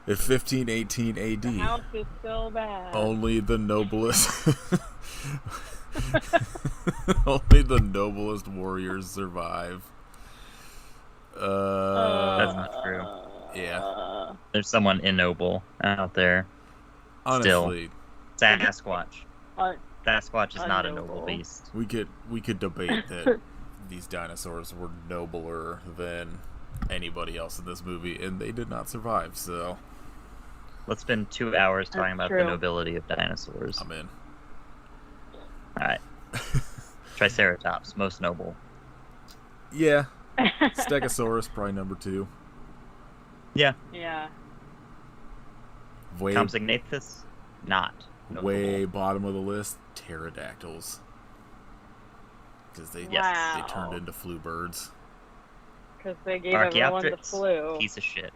In 1518 The AD, house is still bad. only the noblest, only the noblest warriors survive. That's not true. Yeah. There's someone ignoble out there. Still, Honestly, Sasquatch. Uh, Sasquatch is not a noble Unknowable. beast. we could debate that these dinosaurs were nobler than anybody else in this movie, and they did not survive. So Let's spend 2 hours talking about true. the nobility of dinosaurs. I'm in. All right. Triceratops, most noble. Yeah, Stegosaurus probably number 2. Yeah. Yeah. Way Compsognathus, not noble. way bottom of the list, pterodactyls, because they Wow. turned into flu birds. Because they gave everyone the Archaeopteryx, flu. piece of shit.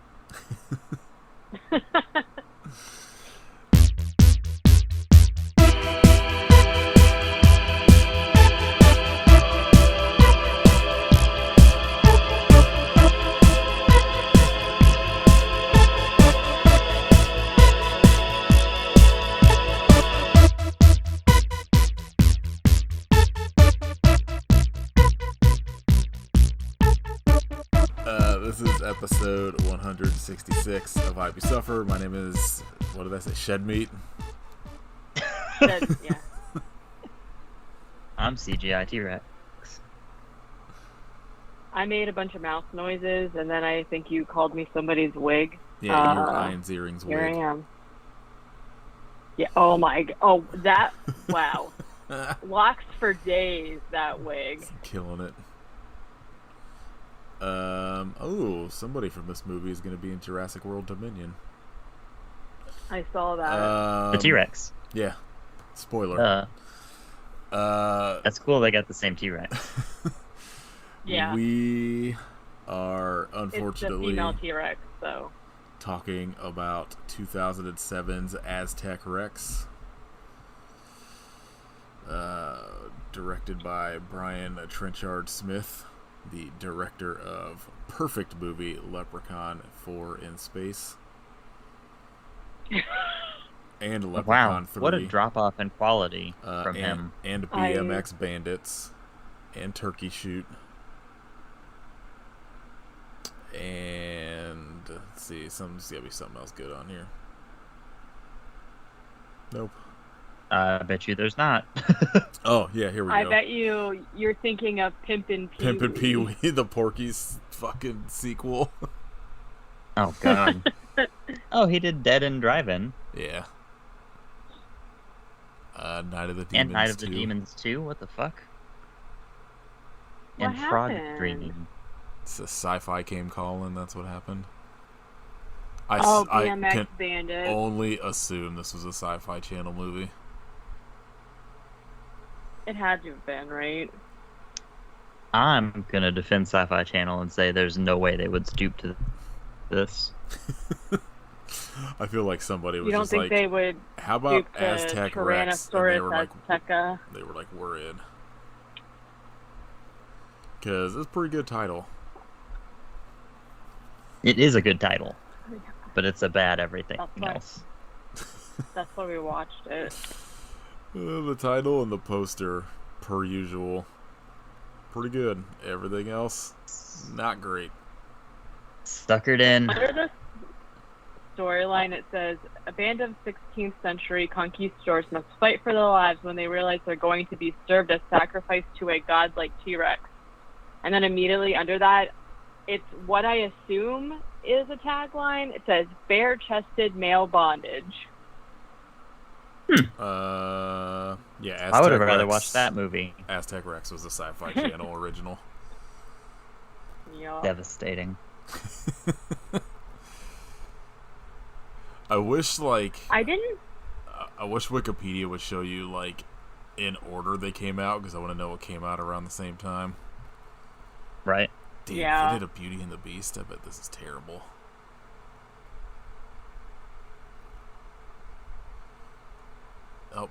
This is episode 166 of I Be Suffer. My name is, what did I say, Shed Meat? Yeah. I'm CGI T-Rex. I made a bunch of mouth noises, and then I think you called me somebody's wig. Yeah, your Iron's earrings Here wig. I am. Yeah. Oh my. Oh, that. Wow. Locks for days. That wig. Killing it. Oh, somebody from this movie is going to be in Jurassic World Dominion. I saw that. The T-Rex. Yeah. Spoiler. That's cool they got the same T-Rex. Yeah. We are It's the unfortunately female T-Rex, so. talking about 2007's Aztec Rex. Directed by Brian Trenchard Smith, the director of perfect movie Leprechaun 4 in Space. And Leprechaun Wow, 3. what a drop-off in quality from him. And BMX Bandits. And Turkey Shoot. And let's see, there's gotta be something else good on here. Nope. I bet you there's not. Oh yeah, here we I go. bet you're thinking of Pimpin' Pee-wee. Pimpin' Pee-wee, the Porky's fucking sequel. Oh, God. Oh, he did Dead End Drive-In. Yeah. Night of the Demons And Night of 2. the Demons 2? What the fuck? What And Frog happened? Dreaming. It's a sci-fi came calling. That's what happened. Oh, I BMX can Bandit. only assume this was a Sci-Fi Channel movie. It had to have been, right? I'm gonna defend Sci-Fi Channel and say there's no way they would stoop to this. I feel like somebody was You don't just think like, they would "How about stoop to Aztec Rex?" And Tyrannosaurus azteca? they were like, "We're in," because it's a pretty good title. It is a good title, but it's a bad everything That's why- else. That's why we watched it. The title and the poster, per usual, pretty good. Everything else, not great. Suckered in. Under the storyline, it says, a band of 16th century conquistadors must fight for their lives when they realize they're going to be served as sacrifice to a godlike T-Rex. And then immediately under that, it's what I assume is a tagline. It says, bare-chested male bondage. Yeah, Aztec I would have rather Rex. watched that movie. Aztec Rex was a Sci-Fi Channel original. Yeah. Devastating. I wish, like, I didn't... I wish Wikipedia would show you, like, in order they came out, because I want to know what came out around the same time. Right? Damn, Yeah. they did a Beauty and the Beast. I bet this is terrible. Oh.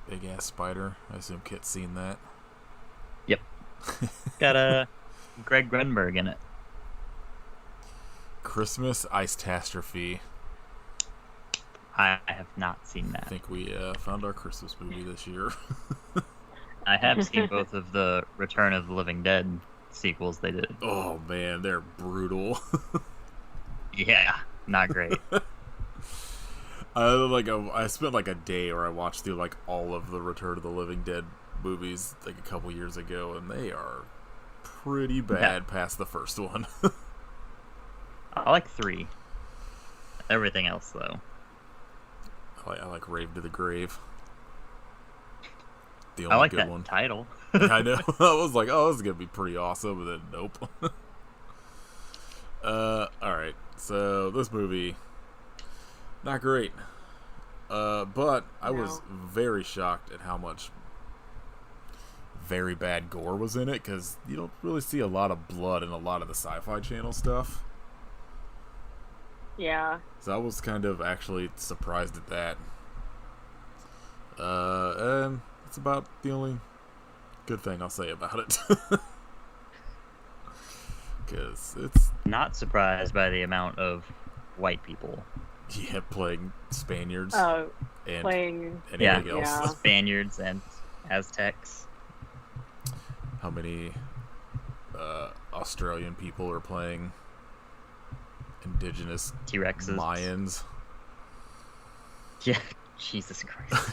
Big ass spider. I assume Kit's seen that. Yep. Got a Greg Grunberg in it. Christmas Ice-tastrophe. I have not seen I that. think we found our Christmas movie this year. I have seen both of the Return of the Living Dead sequels they did. Oh man, they're brutal. Yeah, not great. I spent like a day where I watched through like all of the Return of the Living Dead movies like a couple years ago, and they are pretty bad past the first one. I like 3. Everything else, though. I like Rave to the Grave. The I only like good that one. title. I know. I was like, oh, this is gonna be pretty awesome, and then nope. Alright. So this movie, not great. But I was very shocked at how much very bad gore was in it, because you don't really see a lot of blood in a lot of the Sci-Fi Channel stuff. Yeah. So I was kind of actually surprised at that. And it's about the only good thing I'll say about it. Because it's... Not surprised by the amount of white people. Yeah, playing Spaniards. Oh, and playing... anything else. Yeah. Spaniards and Aztecs. How many Australian people are playing indigenous T-Rexes. Mayans? Yeah, Jesus Christ.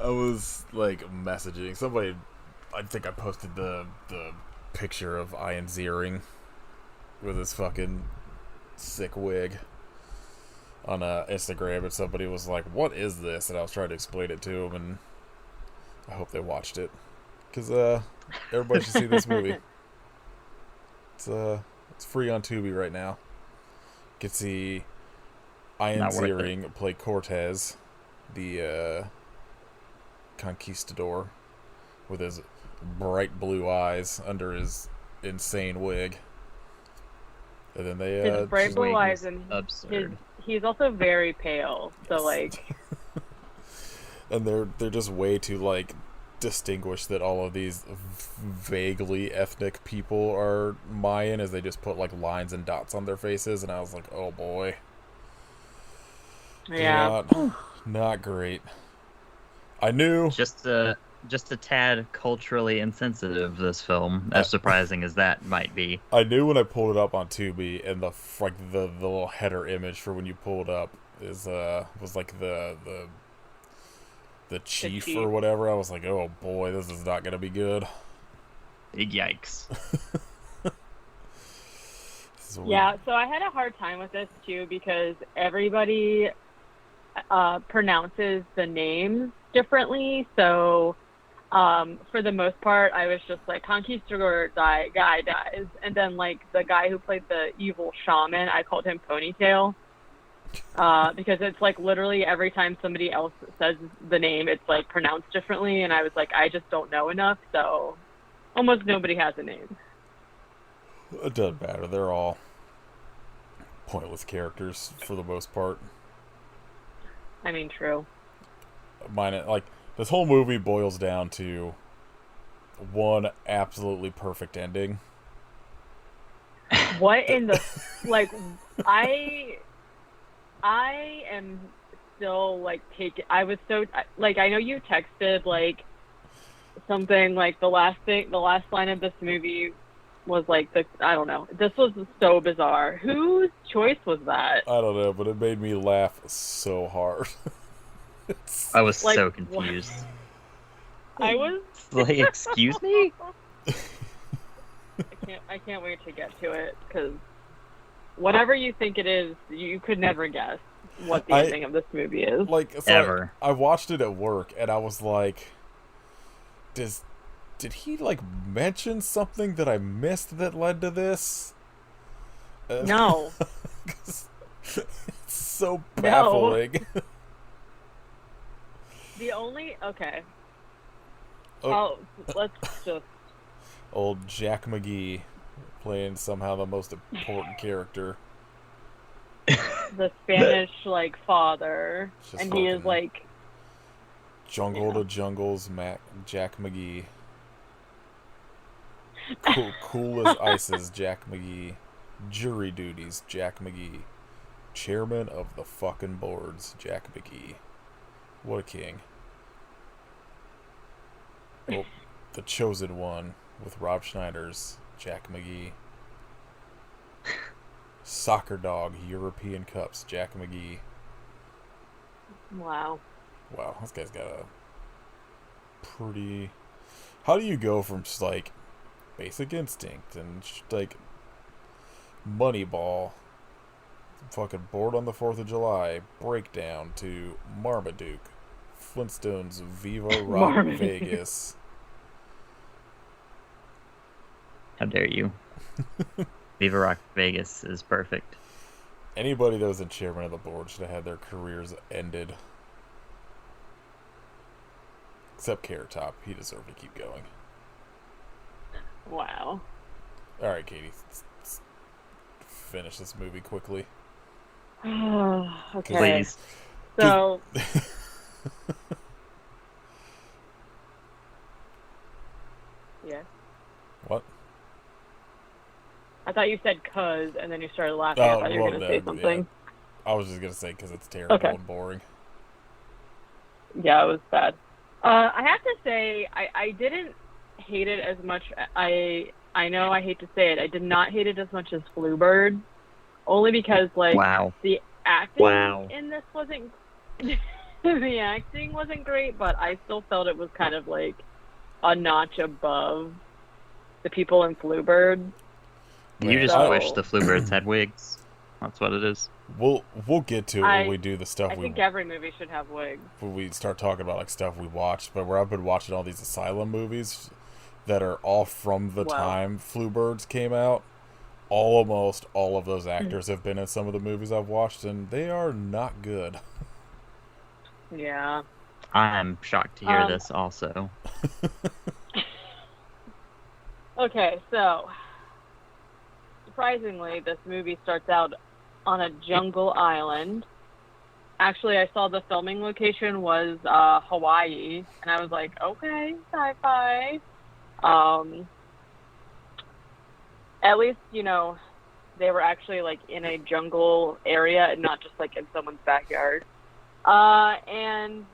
I was like messaging somebody. I think I posted the picture of Ian Ziering with his fucking sick wig on Instagram, and somebody was like, "What is this?" And I was trying to explain it to him, and I hope they watched it, because everybody should see this movie. It's free on Tubi right now. You can see Ian Ziering play Cortez, the conquistador, with his bright blue eyes under his insane wig. And then they his bright blue eyes, and absurd. He's also very pale, so like. And they're just way too like distinguished that all of these vaguely ethnic people are Mayan, as they just put like lines and dots on their faces, and I was like, oh boy. Yeah. Not great. I knew Just a tad culturally insensitive, this film, as surprising as that might be. I knew when I pulled it up on Tubi, and the little header image for when you pull it up was like the chief or whatever. I was like, oh boy, this is not gonna be good. Big yikes. Yeah, so I had a hard time with this too, because everybody pronounces the names differently. So for the most part, I was just like, Conquistador guy dies, and then like the guy who played the evil shaman, I called him Ponytail, because it's like literally every time somebody else says the name, it's like pronounced differently, and I was like, I just don't know enough, so almost nobody has a name. It doesn't matter. They're all pointless characters for the most part. I mean, true. This whole movie boils down to one absolutely perfect ending. What in the like? I am still like I was so like, I know you texted like something like the last line of this movie was like I don't know. This was so bizarre. Whose choice was that? I don't know, but it made me laugh so hard. I was like, so confused. I was like, excuse me? I can't wait to get to it, because whatever you think it is, you could never guess what the ending of this movie is. Ever. I watched it at work, and I was like, did he like mention something that I missed that led to this? No. It's so baffling. No. The only let's just old Jack McGee playing somehow the most important character. The Spanish like father, and he is like Jungle to Jungle's Jack McGee. Cool as ice's Jack McGee. Jury duties, Jack McGee. Chairman of the fucking boards, Jack McGee. What a king. Oh, The Chosen One with Rob Schneider's Jack McGee. Soccer Dog, European Cups, Jack McGee. Wow. Wow, this guy's got a pretty... How do you go from just like Basic Instinct and like Moneyball, fucking Bored on the 4th of July, Breakdown to Marmaduke, Flintstones, Viva Rock Vegas? How dare you? Viva Rock Vegas is perfect. Anybody that was in chairman of the board should have had their careers ended. Except Carrot Top. He deserved to keep going. Wow. Alright, Katie. Let's finish this movie quickly. Okay. Please. So. Yeah. What? I thought you said "cuz" and then you started laughing. I thought you were going to say something. Yeah. I was just going to say because it's terrible and boring. Yeah, it was bad. I have to say, I didn't hate it as much. I know I hate to say it. I did not hate it as much as Bluebird, only because the acting in this wasn't the acting wasn't great, but I still felt it was kind of like a notch above the people in Bluebird. You just wish the Bluebirds had wigs. That's what it is. We'll get to it when we do the stuff. I think every movie should have wigs. When we start talking about like stuff we watched, but where I've been watching all these Asylum movies that are all from the time Bluebirds came out. Almost all of those actors have been in some of the movies I've watched, and they are not good. Yeah. I'm shocked to hear this also. Okay, so surprisingly, this movie starts out on a jungle island. Actually, I saw the filming location was Hawaii, and I was like, okay, sci-fi. At least, you know, they were actually like in a jungle area and not just like in someone's backyard. And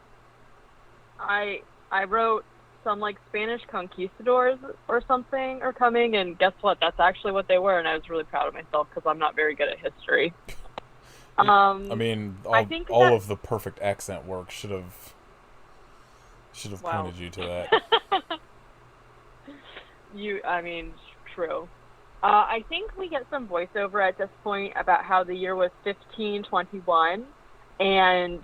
I wrote some like Spanish conquistadors or something are coming, and guess what? That's actually what they were, and I was really proud of myself because I'm not very good at history. I mean, all of the perfect accent work should have pointed you to that. True. I think we get some voiceover at this point about how the year was 1521, and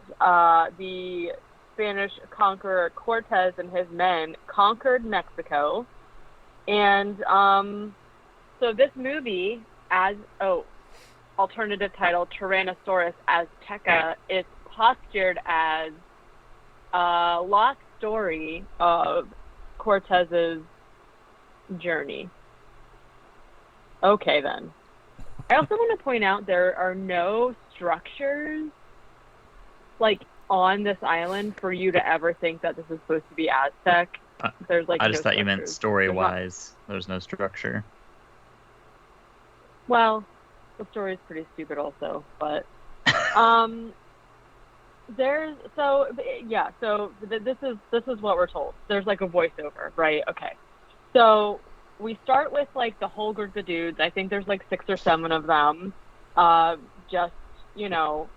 the Spanish conqueror Cortez and his men conquered Mexico. And so this movie, alternative title Tyrannosaurus Azteca, is postured as a lost story of Cortez's journey. Okay, then. I also want to point out there are no structures like on this island for you to ever think that this is supposed to be Aztec. There's like I just thought you meant story-wise. There's no structure. Well, the story is pretty stupid also, but this is what we're told. There's like a voiceover, right? Okay. So we start with like the whole group of dudes. I think there's like 6 or 7 of them. Just, you know,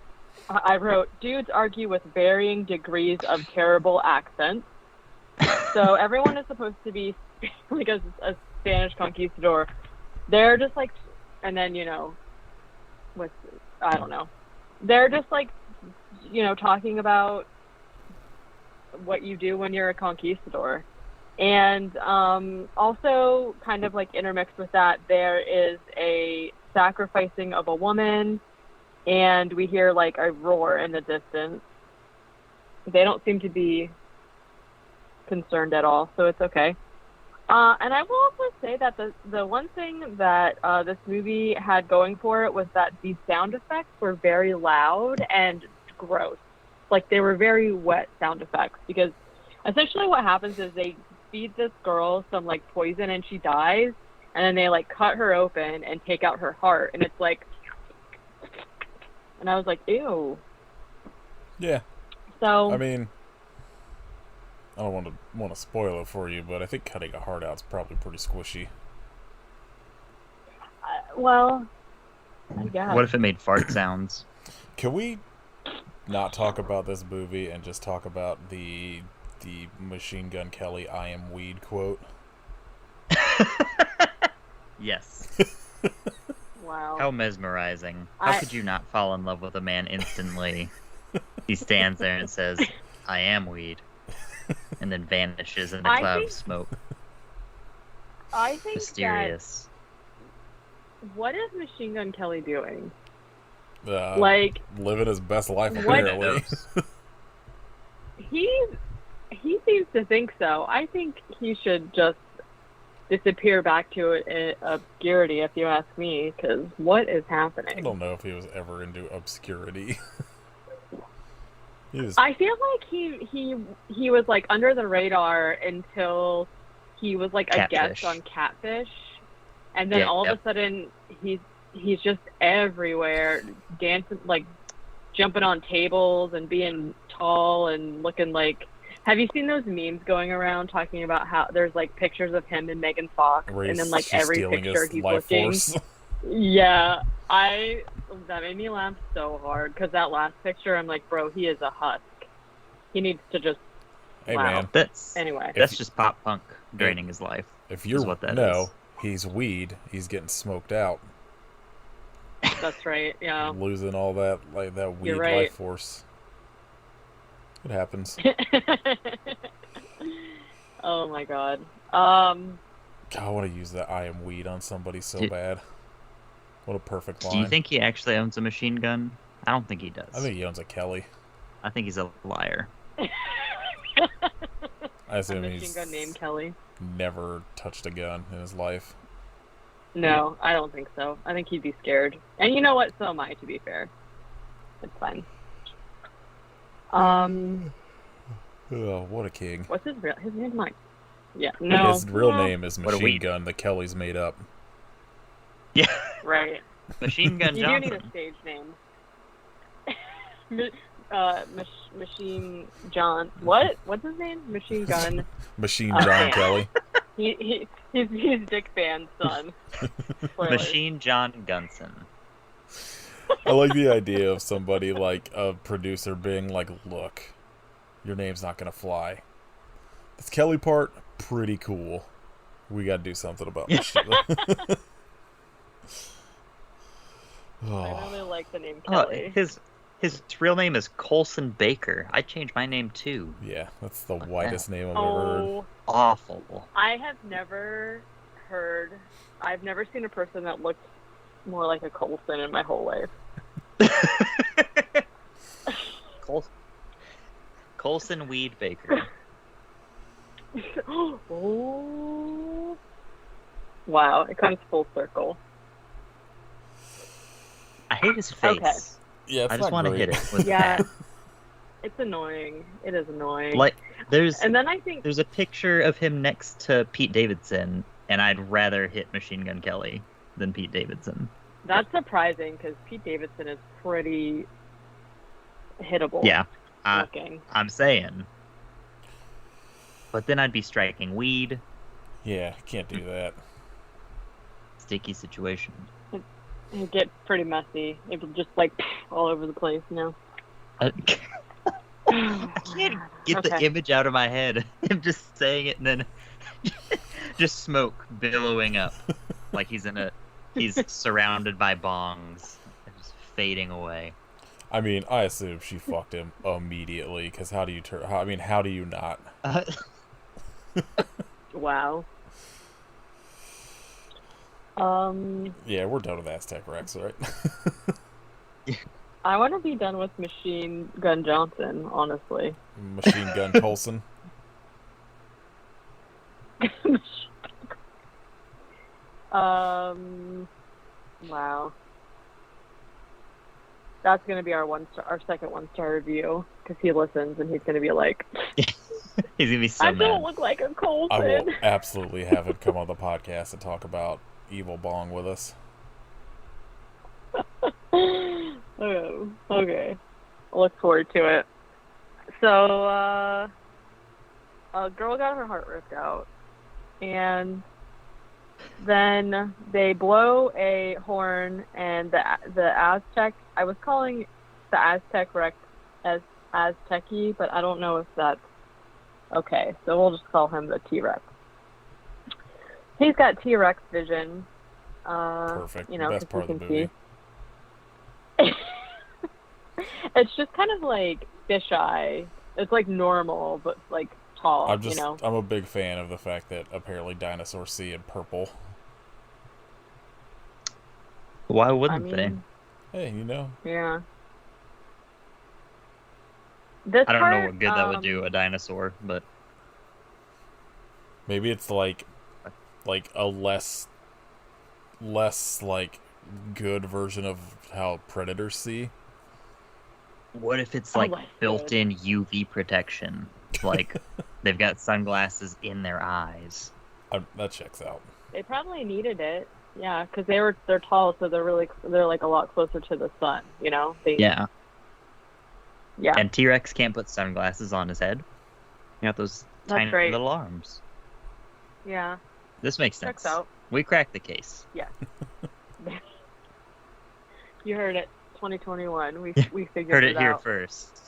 I wrote, dudes argue with varying degrees of terrible accents. So everyone is supposed to be like a Spanish conquistador. They're just like, and then, you know, I don't know. They're just like, you know, talking about what you do when you're a conquistador. And also kind of like intermixed with that, there is a sacrificing of a woman, and we hear like a roar in the distance. They don't seem to be concerned at all, so it's okay. And I will also say that the one thing that this movie had going for it was that the sound effects were very loud and gross. Like, they were very wet sound effects, because essentially what happens is they feed this girl some like poison and she dies, and then they like cut her open and take out her heart, and it's like, and I was like, ew. Yeah. So I mean, I don't want to spoil it for you, but I think cutting a heart out's probably pretty squishy. well, I guess. What if it made fart sounds? Can we not talk about this movie and just talk about the Machine Gun Kelly "I am weed" quote? Yes. Wow. How mesmerizing. How could you not fall in love with a man instantly? He stands there and says, "I am weed," and then vanishes in a cloud of smoke. I think Mysterious. What is Machine Gun Kelly doing? Living his best life, apparently. He seems to think so. I think he should just disappear back to obscurity, if you ask me, because what is happening? I don't know if he was ever into obscurity. I feel like he was like under the radar until he was like a guest on Catfish, and then all of a sudden he's just everywhere, dancing, like jumping on tables and being tall and looking like. Have you seen those memes going around talking about how there's like pictures of him and Megan Fox, and then like every picture he's looking? Yeah, that made me laugh so hard because that last picture, I'm like, bro, he is a husk. He needs to just. Hey wow. man, anyway. That's just pop punk draining his life. If you're what that is. He's weed. He's getting smoked out. That's right. Yeah. Losing all that weed life force. It happens. Oh my god. God, I want to use that "I am weed" on somebody so bad. What a perfect line. Do you think he actually owns a machine gun? I don't think he does. I think he owns a Kelly. I think he's a liar. I assume he's machine gun named Kelly. Never touched a gun in his life. No, I don't think so. I think he'd be scared. And you know what? So am I, to be fair. It's fine. Oh, what a king. What's his name's like? Yeah, no. His real name is Machine Gun. The Kelly's made up. Yeah. Right. Machine Gun Johnson. You do need a stage name. Machine John. What? What's his name? Machine Gun. Machine John Kelly. He's Dick Van's son. Machine John Gunson. I like the idea of somebody like a producer being like, "Look, your name's not gonna fly. This Kelly part, pretty cool. We gotta do something about this shit." I really like the name Kelly. His real name is Colson Baker. I changed my name too. Yeah, that's the whitest name I've ever heard. Awful. I've never seen a person that looked more like a Colson in my whole life. Colson Weed Baker. Oh. Wow, it comes full circle. I hate his face. Okay. Yeah, I just want to hit it with It's annoying. It is annoying. Like there's a picture of him next to Pete Davidson, and I'd rather hit Machine Gun Kelly than Pete Davidson. That's surprising because Pete Davidson is pretty hittable. Yeah, looking. I'm saying. But then I'd be striking weed. Yeah, can't do that. Sticky situation. It'd get pretty messy. It would just like all over the place, you know. I can't get the image out of my head. I'm just saying it, and then just smoke billowing up, like he's surrounded by bongs, and just fading away. I mean, I assume she fucked him immediately. Because how do you not? Wow. Yeah, we're done with Aztec Rex, right? I want to be done with Machine Gun Johnson, honestly. Machine Gun Colson. Wow. That's gonna be our second 1-star review because he listens and he's gonna be like, He's gonna be so I mad. don't look like a I Colson. will absolutely have him come on the podcast and talk about Evil Bong with us. Oh, okay. I look forward to it. So, a girl got her heart ripped out, and then they blow a horn, and the Aztec. I was calling the Aztec Rex as Aztec-y, but I don't know if that's okay. So we'll just call him the T-Rex. He's got T-Rex vision. Perfect. You know, Best 'cause part he of the can movie. see. It's just kind of like fisheye. It's like normal, but like tall. I'm a big fan of the fact that apparently dinosaurs see in purple. Why I wouldn't mean, Hey, you know, yeah. This they? I don't part, know what good that would do a dinosaur, but maybe it's like a less like good version of how predators see. what if it's Oh like my built-in UV protection? Like they've got sunglasses in their eyes. That checks out. They probably needed it. Yeah, because they're tall, so they're like a lot closer to the sun. You know. Yeah. Yeah. And T-Rex can't put sunglasses on his head. You got those That's tiny right. little arms. Yeah. This makes sense. Checks out. We cracked the case. Yeah. You heard it. 2021. We figured Heard it it here out. first.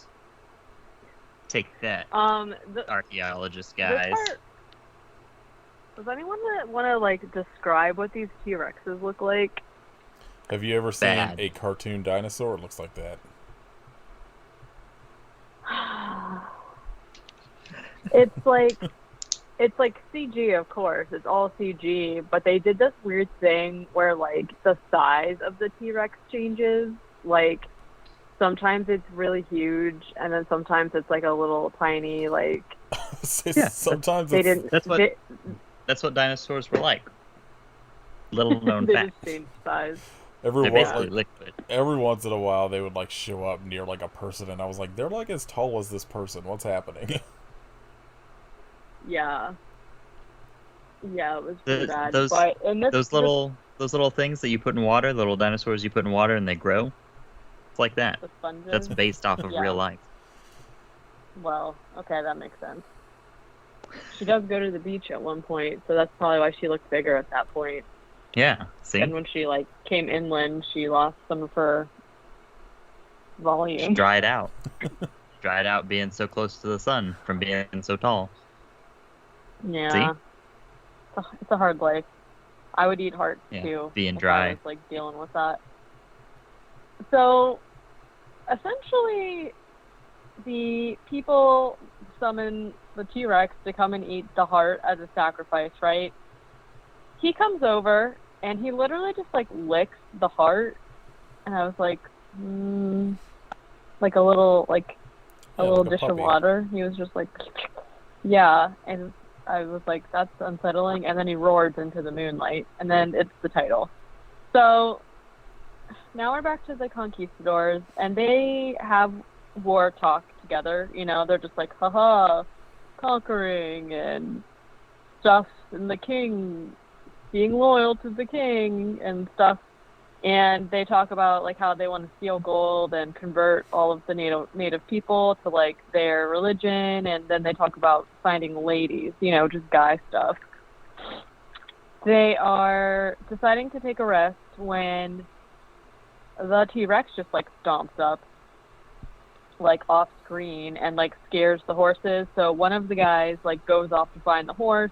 Take that, The archaeologist this guys. part, does anyone want to like describe what these T-Rexes look like? Have you ever seen Bad. a cartoon dinosaur? It looks like that. It's like CG, of course. It's all CG, but they did this weird thing where like the size of the T-Rex changes. Like sometimes it's really huge, and then sometimes it's like a little tiny like. Yeah, Sometimes They it's, didn't. That's what dinosaurs were like. Little known They fact. just changed size. every They're once, basically like, liquid. every once in a while they would like show up near like a person, and I was like, they're like as tall as this person. What's happening? Yeah. Yeah, it was pretty bad. Those But in those little things that you put in water, little dinosaurs you put in water and they grow. It's like that. the sponges. That's based off of Yeah. real life. Well, okay, that makes sense. She does go to the beach at one point, so that's probably why she looked bigger at that point. Yeah. See? And when she like came inland, she lost some of her She volume. dried out. Dried out being so close to the sun from being so tall. Yeah. It's a hard life. I would eat hearts Yeah, too. being if dry. I was like dealing with that. So, essentially, the people summon the T-Rex to come and eat the heart as a sacrifice, right? He comes over and he literally just like licks the heart, and I was like, like a little like a Yeah, little like a dish of puppy. water. He was just like, yeah, and I was like, that's unsettling. And then he roars into the moonlight, and then it's the title. So now we're back to the conquistadors, and they have war talk together. You know, they're just like, haha, conquering and stuff, and the king, being loyal to the king and stuff. And they talk about like how they want to steal gold and convert all of the native people to like their religion, and then they talk about finding ladies, you know, just guy stuff. They are deciding to take a rest when the T-Rex just like stomps up like off screen and like scares the horses. So one of the guys like goes off to find the horse,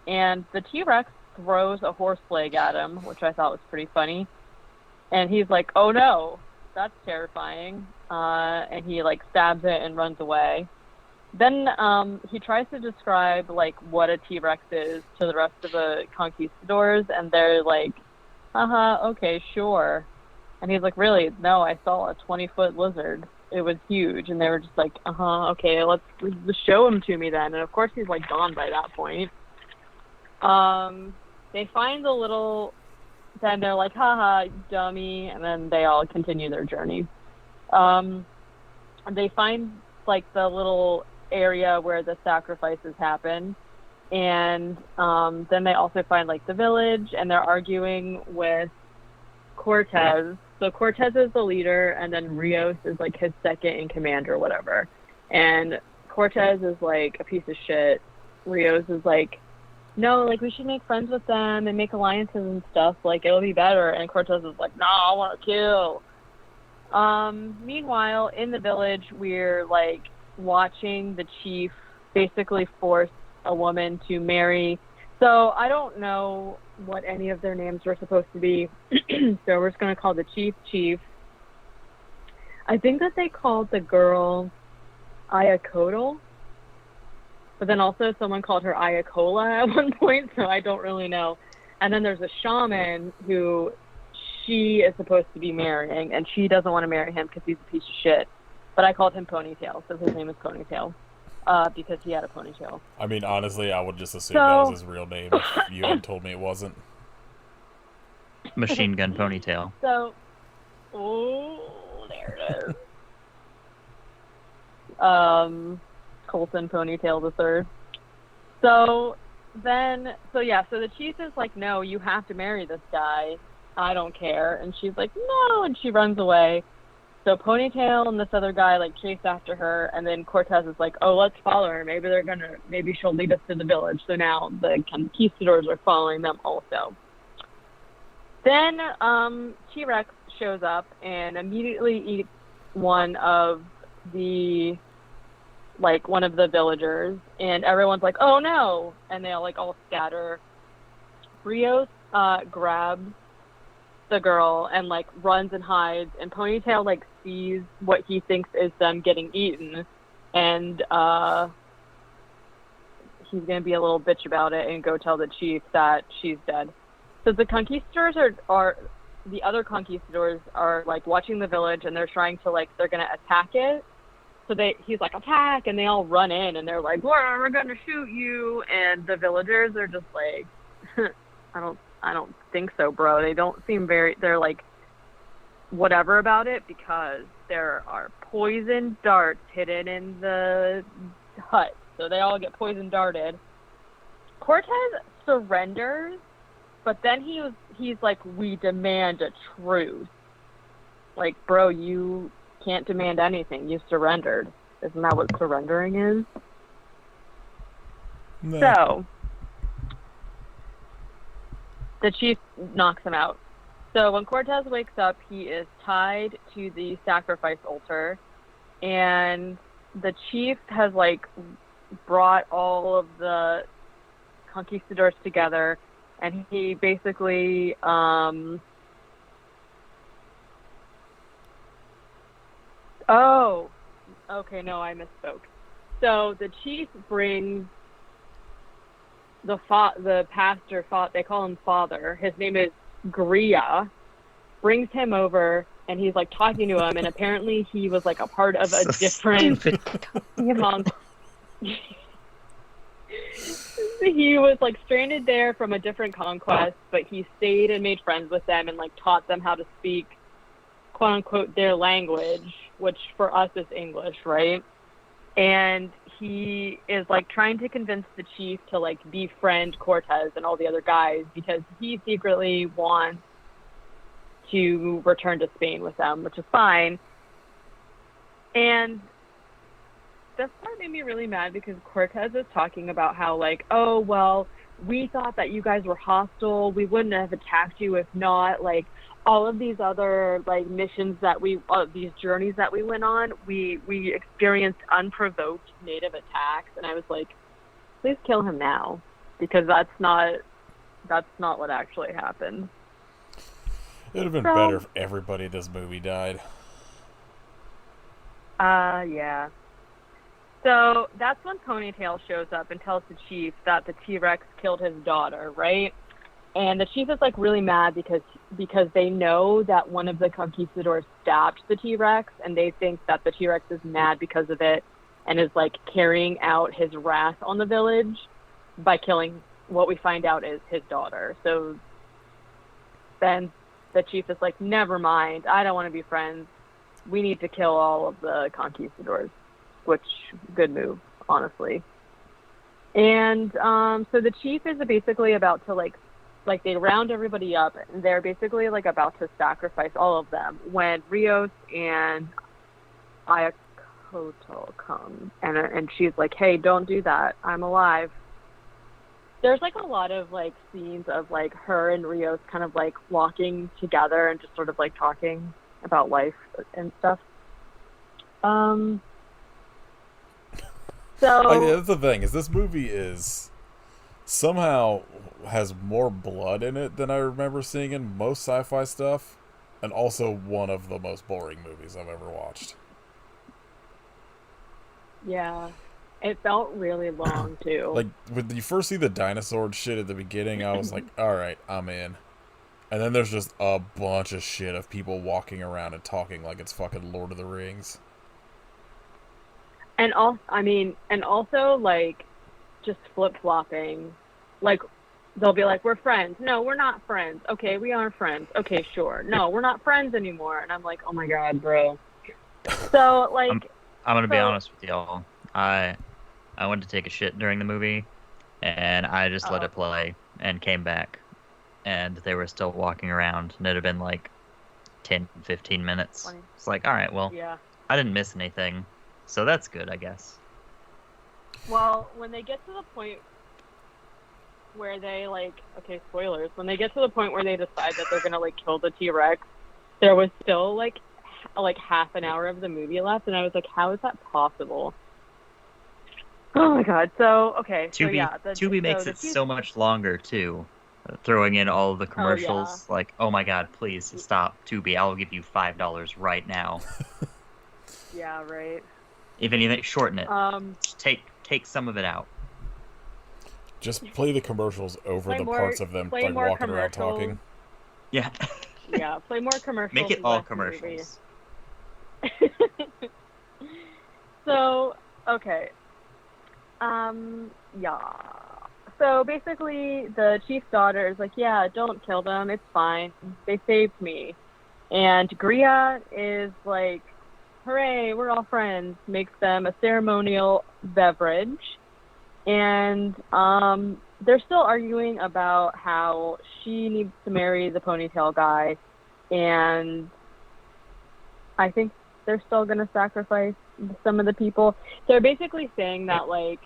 and the T-Rex throws a horse leg at him, which I thought was pretty funny. And he's like, oh no, that's terrifying. And he like stabs it and runs away. Then he tries to describe like what a T-Rex is to the rest of the conquistadors, and they're like, okay, sure. And he's like, really? No, I saw a 20-foot lizard. It was huge. And they were just like, okay, let's show him to me then. And of course he's like gone by that point. They find the little, then they're like, haha, dummy, and then they all continue their journey. They find like the little area where the sacrifices happen. And then they also find like the village, and they're arguing with Cortez. So Cortez is the leader, and then Rios is like his second in command or whatever. And Cortez is like a piece of shit. Rios is like, no, like we should make friends with them and make alliances and stuff. Like it'll be better. And Cortez is like, no, I want to kill. Meanwhile, in the village, we're like watching the chief basically force a woman to marry. So I don't know what any of their names were supposed to be. So we're just going to call the chief. I think that they called the girl Ayakotl, but then also someone called her Ayakola at one point, so I don't really know. And then there's a shaman who she is supposed to be marrying, and she doesn't want to marry him because he's a piece of shit. But I called him Ponytail, so his name is Ponytail. Because he had a ponytail. I mean, honestly, I would just assume that was his real name if you had told me it wasn't. Machine Gun Ponytail. So, there it is. Colton Ponytail the third. So the chief is like, no, you have to marry this guy. I don't care. And she's like, no, and she runs away. So Ponytail and this other guy like chase after her, and then Cortez is like, oh, let's follow her. Maybe she'll lead us to the village. So now the conquistadors are following them also. Then T-Rex shows up and immediately eats one of the villagers, and everyone's like, oh no, and they all scatter. Rios grabs the girl and like runs and hides, and Ponytail like sees what he thinks is them getting eaten, and he's gonna be a little bitch about it and go tell the chief that she's dead. So the conquistadors are the other conquistadors are like watching the village, and they're trying to they're gonna attack it. So he's like, attack, and they all run in, and they're like, we're gonna shoot you, and the villagers are just like, I don't think so, bro. They don't seem they're like, whatever about it, because there are poison darts hidden in the hut. So they all get poison darted. Cortez surrenders, but then he's like, we demand a truce. Like, bro, you can't demand anything. You surrendered. Isn't that what surrendering is? No. So the chief knocks him out. So when Cortez wakes up, he is tied to the sacrifice altar, and the chief has brought all of the conquistadors together, and he basically oh, okay, no, I misspoke. So the chief brings the pastor, they call him Father. His name is Gria. Brings him over, and he's talking to him, and apparently he was a part of a different he was stranded there from a different conquest, but he stayed and made friends with them and taught them how to speak, quote unquote, their language, which for us is English, right? And he is trying to convince the chief to befriend Cortez and all the other guys, because he secretly wants to return to Spain with them, which is fine. And this part made me really mad, because Cortez is talking about how oh, well, we thought that you guys were hostile. We wouldn't have attacked you if not. All of these other missions that these journeys that we went on, we experienced unprovoked native attacks, and I was like, please kill him now, because that's not what actually happened. It would have been better if everybody in this movie died. Yeah. So that's when Ponytail shows up and tells the chief that the T-Rex killed his daughter, right? And the chief is really mad because they know that one of the conquistadors stabbed the T-Rex, and they think that the T-Rex is mad because of it and is carrying out his wrath on the village by killing what we find out is his daughter. So then the chief is like, never mind, I don't want to be friends. We need to kill all of the conquistadors, which, good move honestly. And so the chief is basically about to like they round everybody up, and they're basically like about to sacrifice all of them when Rios and Ayakoto come, and she's like, "Hey, don't do that. I'm alive." There's like a lot of like scenes of like her and Rios kind of like walking together and just sort of like talking about life and stuff. So That's the thing, is this movie is somehow has more blood in it than I remember seeing in most sci-fi stuff, and also one of the most boring movies I've ever watched. yeah, it felt really long too. Like, when you first see the dinosaur shit at the beginning, I was like, alright, I'm in. And then there's just a bunch of shit of people walking around and talking like it's fucking Lord of the Rings. And also like just flip-flopping. Like, they'll be like, we're friends. No, we're not friends. Okay, we are friends. Okay, sure. No, we're not friends anymore. And I'm like, oh my god, bro. So, like... I'm gonna be honest with y'all. I went to take a shit during the movie, and I just let it play and came back. And they were still walking around, and it had been like 10, 15 minutes. 20. It's like, alright, well, Yeah. I didn't miss anything. So that's good, I guess. Well, when they get to the point where they, like... Okay, spoilers. When they get to the point where they decide that they're gonna, like, kill the T-Rex, there was still, like half an hour of the movie left, and I was like, how is that possible? Oh my god. So, okay. Tubi makes it so much longer, too. Throwing in all of the commercials. Yeah. Like, oh my god, please stop, Tubi. I'll give you $5 right now. Yeah, right. If anything, shorten it. Just take some of it out. Just play the commercials over the parts of them like walking around talking. Yeah. Yeah, play more commercials. Make it all commercials. So, okay. Yeah. So basically, the chief's daughter is like, yeah, don't kill them. It's fine. They saved me. And Gria is like, hooray, we're all friends. Makes them a ceremonial beverage. And they're still arguing about how she needs to marry the ponytail guy. And I think they're still going to sacrifice some of the people. They're basically saying that, like,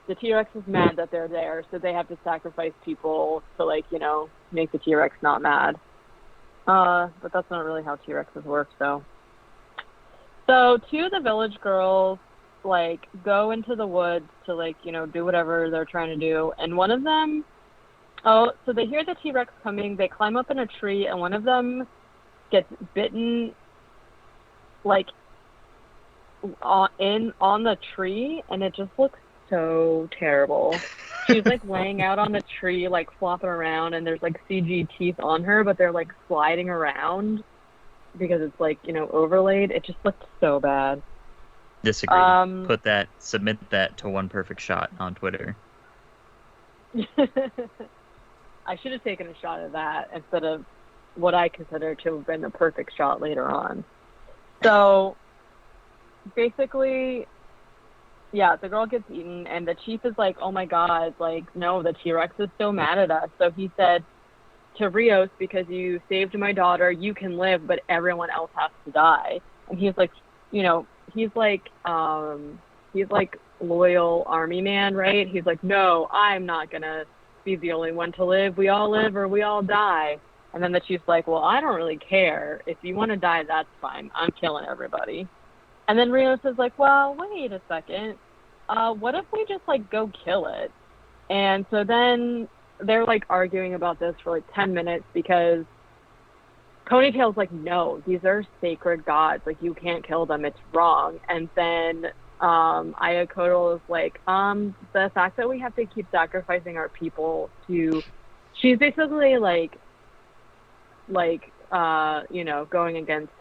the T-Rex is mad that they're there, so they have to sacrifice people to, like, you know, make the T-Rex not mad. But that's not really how T-Rexes work, so. So, two of the village girls, like, go into the woods to, like, you know, do whatever they're trying to do. And one of them, so they hear the T-Rex coming, they climb up in a tree, and one of them gets bitten, like, on the tree, and it just looks so terrible. She's like laying out on the tree, like flopping around, and there's like CG teeth on her, but they're like sliding around because it's like, you know, overlaid. It just looked so bad. Disagree. Submit that to One Perfect Shot on Twitter. I should have taken a shot of that instead of what I consider to have been the perfect shot later on. So basically, yeah, the girl gets eaten, and the chief is like, oh my god, like, no, the T-Rex is so mad at us. So he said to Rios, because you saved my daughter, you can live, but everyone else has to die. And he's like, you know, he's like loyal army man, right? He's like, no, I'm not gonna be the only one to live. We all live or we all die. And then the chief's like, well, I don't really care. If you want to die, that's fine. I'm killing everybody. And then Rios is like, well, wait a second. What if we just, like, go kill it? And so then they're, like, arguing about this for, like, 10 minutes because Ponytail's like, no, these are sacred gods. Like, you can't kill them. It's wrong. And then Ayakoto is like, the fact that we have to keep sacrificing our people to... She's basically, like, you know, going against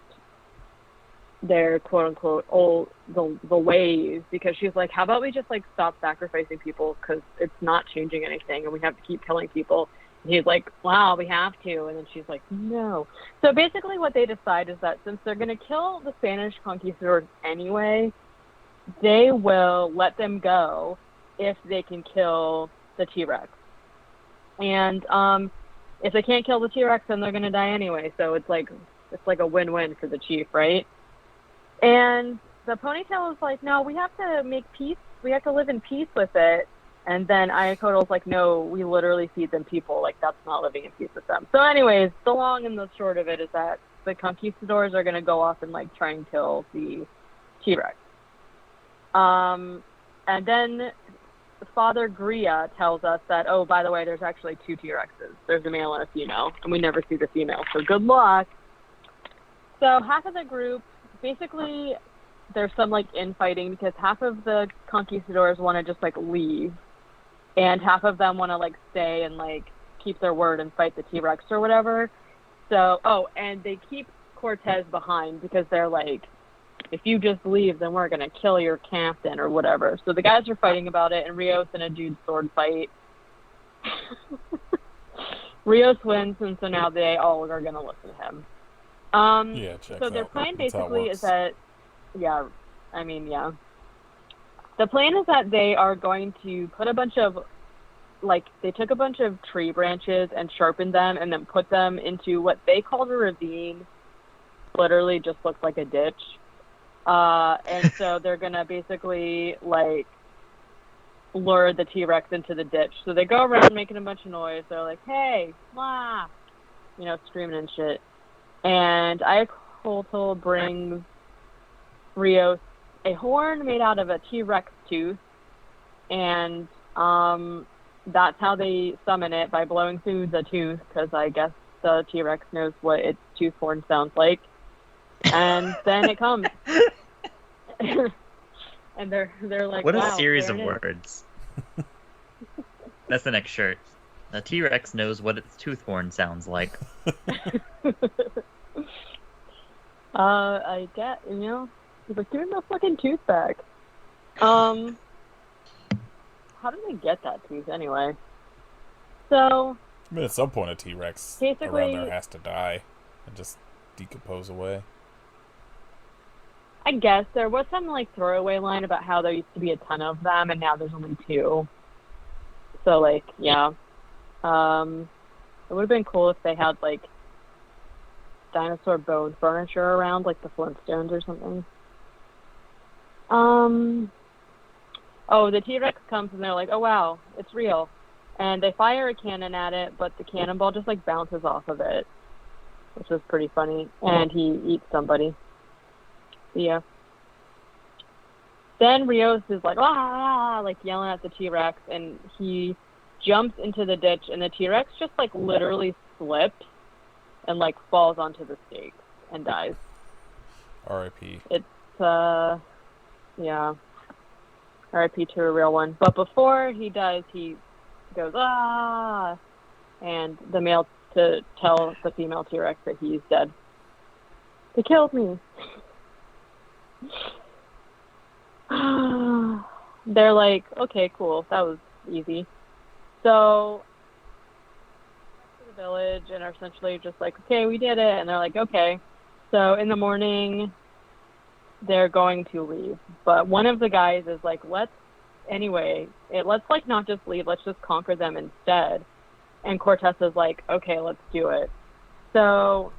their quote-unquote the ways, because she's like, how about we just, like, stop sacrificing people because it's not changing anything and we have to keep killing people. And he's like, wow, we have to. And then she's like, no. So basically what they decide is that since they're going to kill the Spanish conquistadors anyway, they will let them go if they can kill the T-Rex. And if they can't kill the T-Rex, then they're gonna die anyway. So it's like a win-win for the chief, right? And the ponytail is like, no, we have to make peace. We have to live in peace with it. And then Ayakotl like, no, we literally feed them people. Like, that's not living in peace with them. So anyways, the long and the short of it is that the conquistadors are gonna go off and like try and kill the T-Rex. And then Father Gria tells us that, oh, by the way, there's actually 2 T-Rexes. There's a male and a female, and we never see the female, so good luck. So half of the group, basically, there's some, like, infighting, because half of the conquistadors want to just, like, leave, and half of them want to, like, stay and, like, keep their word and fight the T-Rex or whatever. So, oh, and they keep Cortez behind, because they're like, if you just leave, then we're going to kill your captain or whatever. So the guys are fighting about it, and Rios and a dude sword fight. Rios wins, and so now they all are going to listen to him. Yeah, check so their out. plan That's how it basically is works. that, yeah, I mean, yeah. The plan is that they are going to put a bunch of, like, they took a bunch of tree branches and sharpened them and then put them into what they called a ravine. Literally just looks like a ditch. And so they're going to basically, like, lure the T-Rex into the ditch. So they go around making a bunch of noise. They're like, hey, wah, you know, screaming and shit. And Ayakotl brings Rios a horn made out of a T-Rex tooth. And that's how they summon it, by blowing through the tooth, because I guess the T-Rex knows what its tooth horn sounds like. And then it comes. And they're like, What a wow, series there of it is. words. That's the next shirt. The T-Rex knows what its tooth horn sounds like. I get, you know, he's like, give me my fucking tooth back. How did they get that tooth anyway? So, I mean, at some point, a T-Rex basically, around there has to die and just decompose away. I guess there was some like throwaway line about how there used to be a ton of them and now there's only 2. So like, yeah. It would have been cool if they had like dinosaur bone furniture around, like the Flintstones or something. Oh, the T-Rex comes and they're like, oh wow, it's real. And they fire a cannon at it, but the cannonball just like bounces off of it, which was pretty funny. And he eats somebody. Yeah. Then Rios is like, ah, like yelling at the T-Rex, and he jumps into the ditch, and the T-Rex just like literally slips and like falls onto the stakes and dies. R.I.P. It's yeah, R.I.P. to a real one. But before he dies, he goes ah, and the male to tell the female T-Rex that he's dead. They killed me. They're like, okay, cool, that was easy. So, back to the village, and are essentially just like, okay, we did it, and they're like, okay. So in the morning, they're going to leave, but one of the guys is like, let's like not just leave, let's just conquer them instead. And Cortez is like, okay, let's do it. So,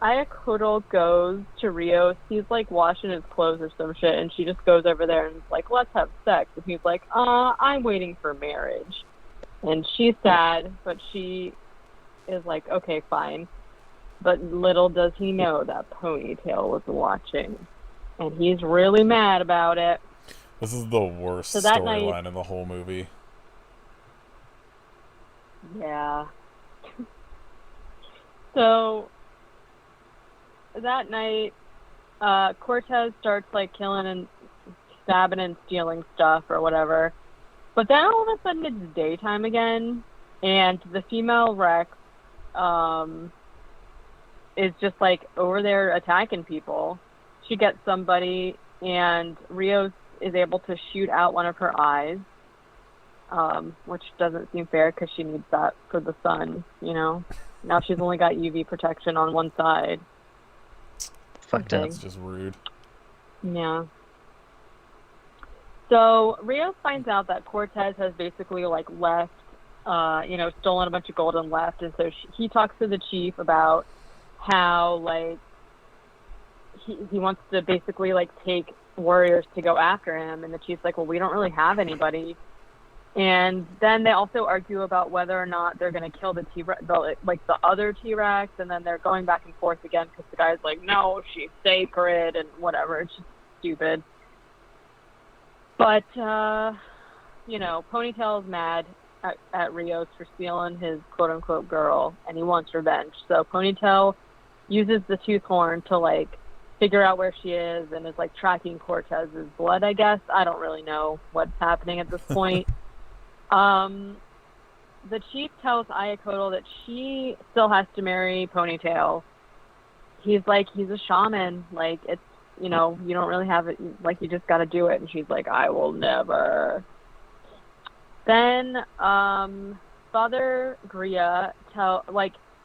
Ayakotl goes to Rios. He's like washing his clothes or some shit, and she just goes over there and is like, let's have sex. And he's like, I'm waiting for marriage. And she's sad, but she is like, okay, fine. But little does he know that Ponytail was watching, and he's really mad about it. This is the worst So that storyline in the whole movie. Yeah. So that night, Cortez starts like killing and stabbing and stealing stuff or whatever. But then all of a sudden it's daytime again, and the female Rex is just like over there attacking people. She gets somebody, and Rios is able to shoot out one of her eyes, which doesn't seem fair because she needs that for the sun, you know? Now she's only got UV protection on one side. Fucked up. That's just rude. Yeah. So Rios finds out that Cortez has basically like left, stolen a bunch of gold and left, and so he talks to the chief about how like he wants to basically like take warriors to go after him, and the chief's like, well, we don't really have anybody. And then they also argue about whether or not they're going to kill the the other T-Rex, and then they're going back and forth again because the guy's like, no, she's sacred and whatever. It's just stupid. But, Ponytail's mad at Rios for stealing his quote-unquote girl, and he wants revenge. So Ponytail uses the tooth horn to, like, figure out where she is and is, like, tracking Cortez's blood, I guess. I don't really know what's happening at this point. The chief tells Ayakotl that she still has to marry Ponytail. He's like, he's a shaman. Like, it's, you don't really have it. Like, you just got to do it. And she's like, I will never. Then, Father Gria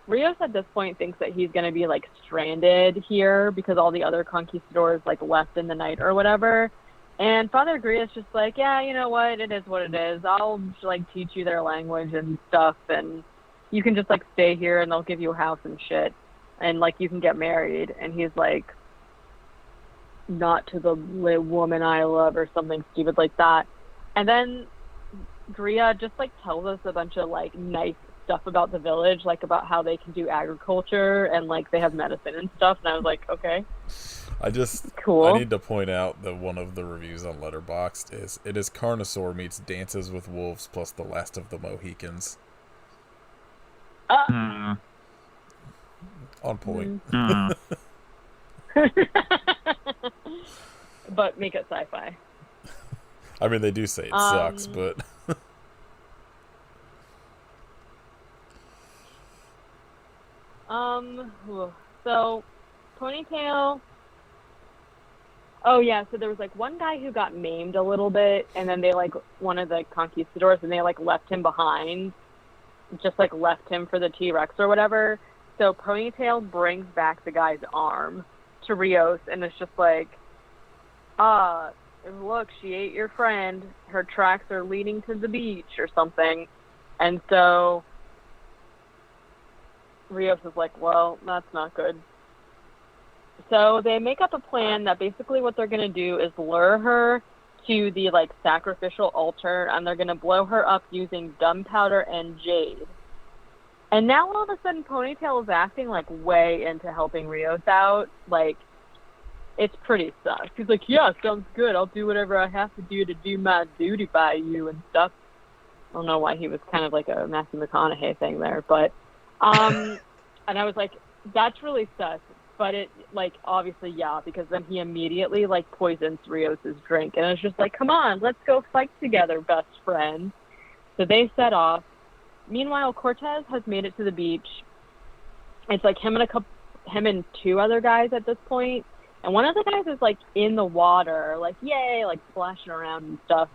Rios at this point thinks that he's going to be, like, stranded here because all the other conquistadors, like, left in the night or whatever. And Father Gria's just like, yeah, you know what? It is what it is. I'll, like, teach you their language and stuff, and you can just, like, stay here, and they'll give you a house and shit. And, like, you can get married. And he's like, not to the woman I love or something stupid like that. And then Gria just, like, tells us a bunch of, like, nice stuff about the village, like, about how they can do agriculture and, like, they have medicine and stuff. And I was like, okay. Cool. I need to point out that one of the reviews on Letterboxd is, it is Carnosaur meets Dances with Wolves plus The Last of the Mohicans. On point. But make it sci-fi. I mean, they do say it sucks, but... So, Ponytail... Oh, yeah, so there was, like, one guy who got maimed a little bit, and then they, like, one of the conquistadors, and they, like, left him behind. Just, like, left him for the T-Rex or whatever. So Ponytail brings back the guy's arm to Rios, and it's just like, look, she ate your friend. Her tracks are leading to the beach or something. And so Rios is like, well, that's not good. So they make up a plan that basically what they're going to do is lure her to the, like, sacrificial altar, and they're going to blow her up using gunpowder and jade. And now all of a sudden Ponytail is acting, like, way into helping Rios out. Like, it's pretty sus. He's like, yeah, sounds good. I'll do whatever I have to do my duty by you and stuff. I don't know why he was kind of like a Matthew McConaughey thing there, but, and I was like, that's really sus. But it, like, obviously, yeah, because then he immediately, like, poisons Rios' drink. And it's just like, come on, let's go fight together, best friend. So they set off. Meanwhile, Cortez has made it to the beach. It's like him and two other guys at this point. And one of the guys is, like, in the water, like, yay, like, splashing around and stuff.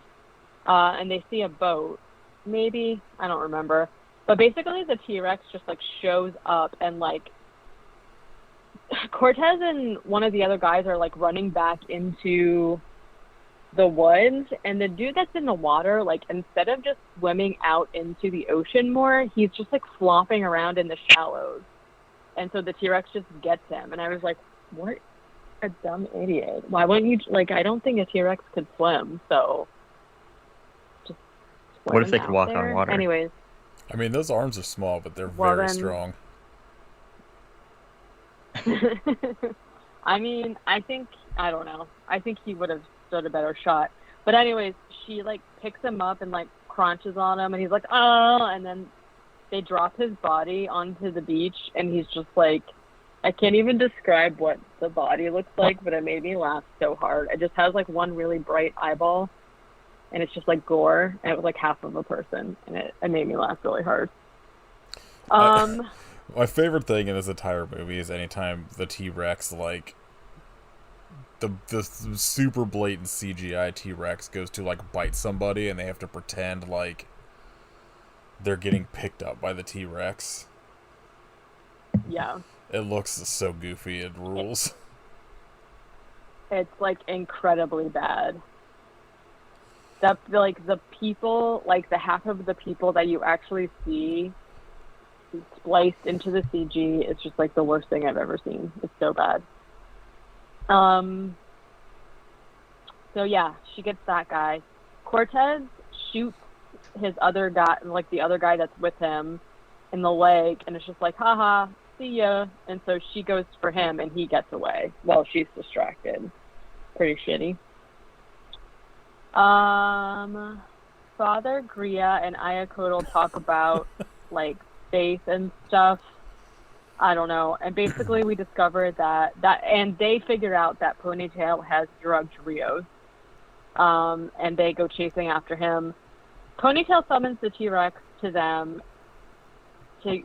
And they see a boat. Maybe. I don't remember. But basically the T-Rex just, like, shows up and, like, Cortez and one of the other guys are, like, running back into the woods, and the dude that's in the water, like, instead of just swimming out into the ocean more, he's just, like, flopping around in the shallows. And so the T-Rex just gets him. And I was like, what a dumb idiot. Why wouldn't you, like, I don't think a T-Rex could swim, so just swim. What if they could walk on water? Anyways. I mean, those arms are small, but they're very strong. I mean, I don't know. I think he would have stood a better shot. But anyways, she, like, picks him up and, like, crunches on him, and he's like, oh, and then they drop his body onto the beach, and he's just like, I can't even describe what the body looks like, but it made me laugh so hard. It just has, like, one really bright eyeball, and it's just, like, gore, and it was, like, half of a person, and it made me laugh really hard. My favorite thing in this entire movie is anytime the T-Rex, like, the super blatant CGI T-Rex goes to, like, bite somebody and they have to pretend like they're getting picked up by the T-Rex. Yeah. It looks so goofy, it rules. It's like incredibly bad. That like the people, like the half of the people that you actually see spliced into the CG is just like the worst thing I've ever seen. It's so bad. So yeah, she gets that guy. Cortez shoots his other guy, like the other guy that's with him, in the leg, and it's just like, haha, see ya. And so she goes for him, and he gets away while she's distracted. Pretty shitty. Father Gria and Ayakotl talk about like faith and stuff. I don't know. And basically we discovered that and they figure out that Ponytail has drugged Rios. And they go chasing after him. Ponytail summons the T-Rex to them to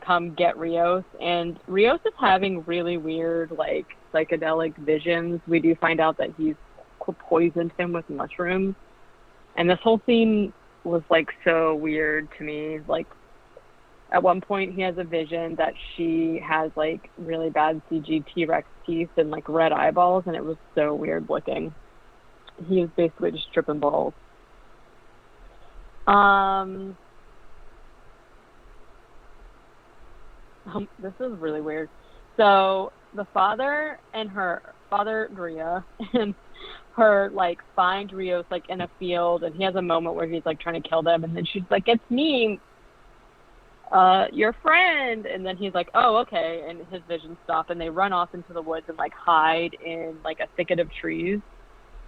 come get Rios, and Rios is having really weird like psychedelic visions. We do find out that he's poisoned him with mushrooms, and this whole scene was like so weird to me. Like at one point he has a vision that she has like really bad CG T-Rex teeth and like red eyeballs, and it was so weird looking. He was basically just tripping balls. This is really weird. So the father and her, Father Gria, and her like find Rios like in a field, and he has a moment where he's like trying to kill them, and then she's like, "It's me, your friend," and then he's like, "Oh, okay," and his visions stop, and they run off into the woods and like hide in like a thicket of trees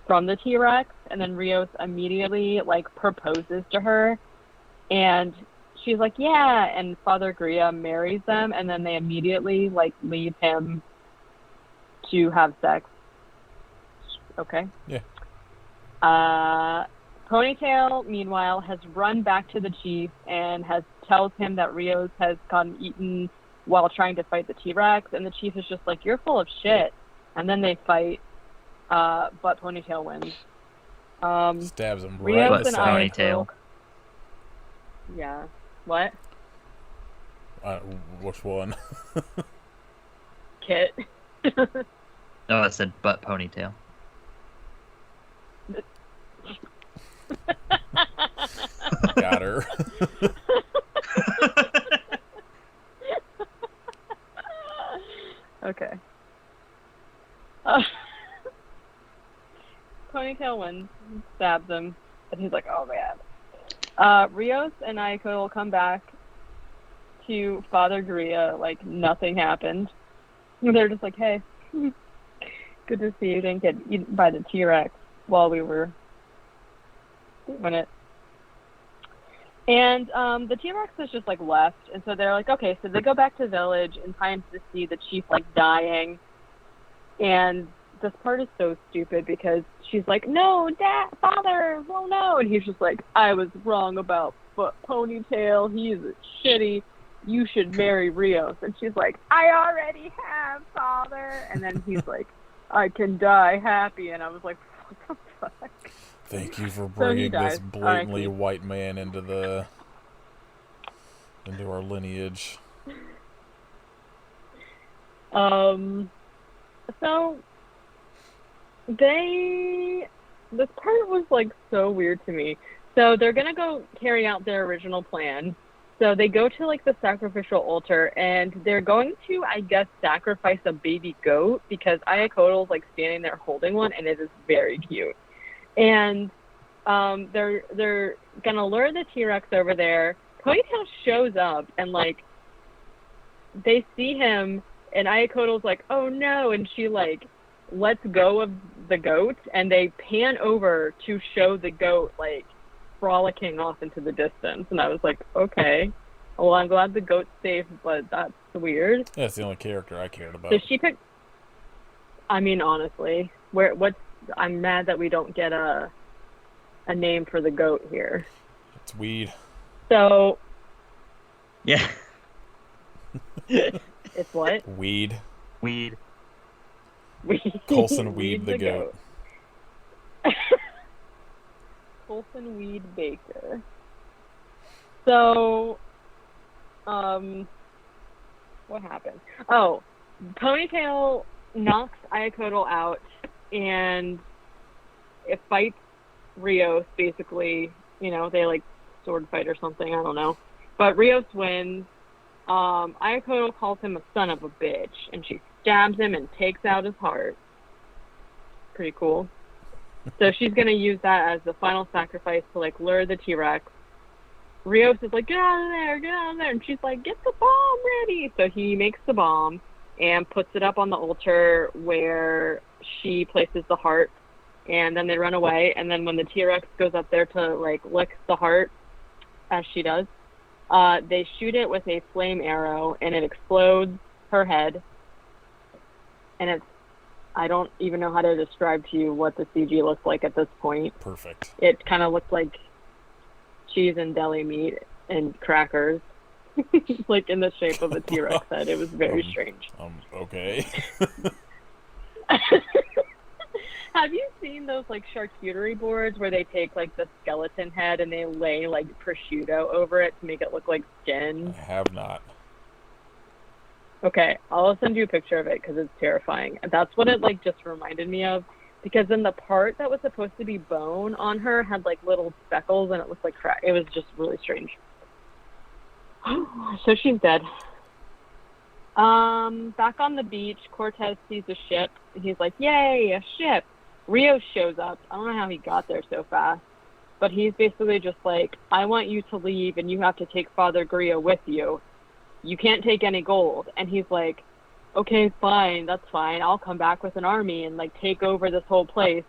from the T-Rex, and then Rios immediately like proposes to her, and she's like, yeah, and Father Gria marries them, and then they immediately like leave him to have sex. Okay. Yeah. Ponytail, meanwhile, has run back to the chief and tells him that Rios has gotten eaten while trying to fight the T-Rex, and the chief is just like, you're full of shit. And then they fight, but Ponytail wins. Stabs him Rios right in the and side. Ponytail. Yeah. What? Which one? Kit. No, I said butt ponytail. Got her. Okay. Ponytail wins, stabs him, and he's like, oh man. Rios and Ayako will come back to Father Gria like nothing happened. They're just like, hey, good to see you didn't get eaten by the T-Rex while we were doing it. And the T-Rex is just like left, and so they're like, okay, so they go back to the village in time to see the chief like dying. And this part is so stupid because she's like, no, Dad, Father, well, no. And he's just like, I was wrong about Ponytail. He's shitty. You should marry Rios. And she's like, I already have, Father. And then he's like, I can die happy. And I was like, what the fuck? Thank you for bringing this blatantly R.I.P. white man into our lineage. So this part was like so weird to me. So they're gonna go carry out their original plan. So they go to like the sacrificial altar, and they're going to, I guess, sacrifice a baby goat because Ayakotl's like standing there holding one, and it is very cute. And they're gonna lure the T-Rex over there. Ponytail shows up, and like they see him, and Ayakotl's like, oh no, and she like lets go of the goat, and they pan over to show the goat like frolicking off into the distance. And I was like, okay, well, I'm glad the goat's safe, but that's weird. That's the only character I cared about. So she picked, I mean, honestly, I'm mad that we don't get a name for the goat here. It's Weed. So Yeah. it's what? Weed. Weed. Colson Weed the goat. Colson Weed Baker. So, what happened? Oh, Ponytail knocks Ayakotl out and it fights Rios, basically. You know, they like sword fight or something, I don't know. But Rios wins. Ayako calls him a son of a bitch, and she stabs him and takes out his heart. Pretty cool. So she's gonna use that as the final sacrifice to like lure the T-Rex. Rios is like, get out of there, and she's like, get the bomb ready. So he makes the bomb and puts it up on the altar where she places the heart, and then they run away. And then when the T-Rex goes up there to like lick the heart, as she does, they shoot it with a flame arrow, and it explodes her head. And I don't even know how to describe to you what the CG looks like at this point. Perfect. It kind of looks like cheese and deli meat and crackers, like in the shape of a T-Rex head. It was very strange. Okay. Have you seen those like charcuterie boards where they take like the skeleton head and they lay like prosciutto over it to make it look like skin? I have not. Okay, I'll send you a picture of it because it's terrifying. That's what it like just reminded me of, because then the part that was supposed to be bone on her had like little speckles and it looked like crack. It was just really strange. So she's dead. Back on the beach, Cortez sees a ship. He's like, yay, a ship. Rio shows up. I don't know how he got there so fast, but he's basically just like, I want you to leave and you have to take Father Grillo with you. You can't take any gold. And he's like, okay, fine, that's fine. I'll come back with an army and like take over this whole place.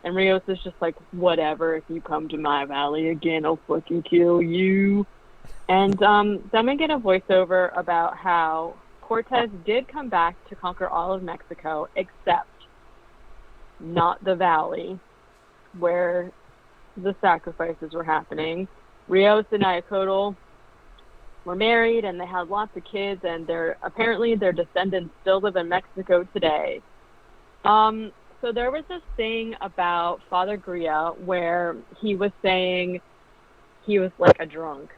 And Rios is just like, whatever, if you come to my valley again, I'll fucking kill you. And then we get a voiceover about how Cortez did come back to conquer all of Mexico, except not the valley where the sacrifices were happening. Rios and Ayacotl were married and they had lots of kids, and apparently their descendants still live in Mexico today. So there was this thing about Father Gria where he was saying he was like a drunk,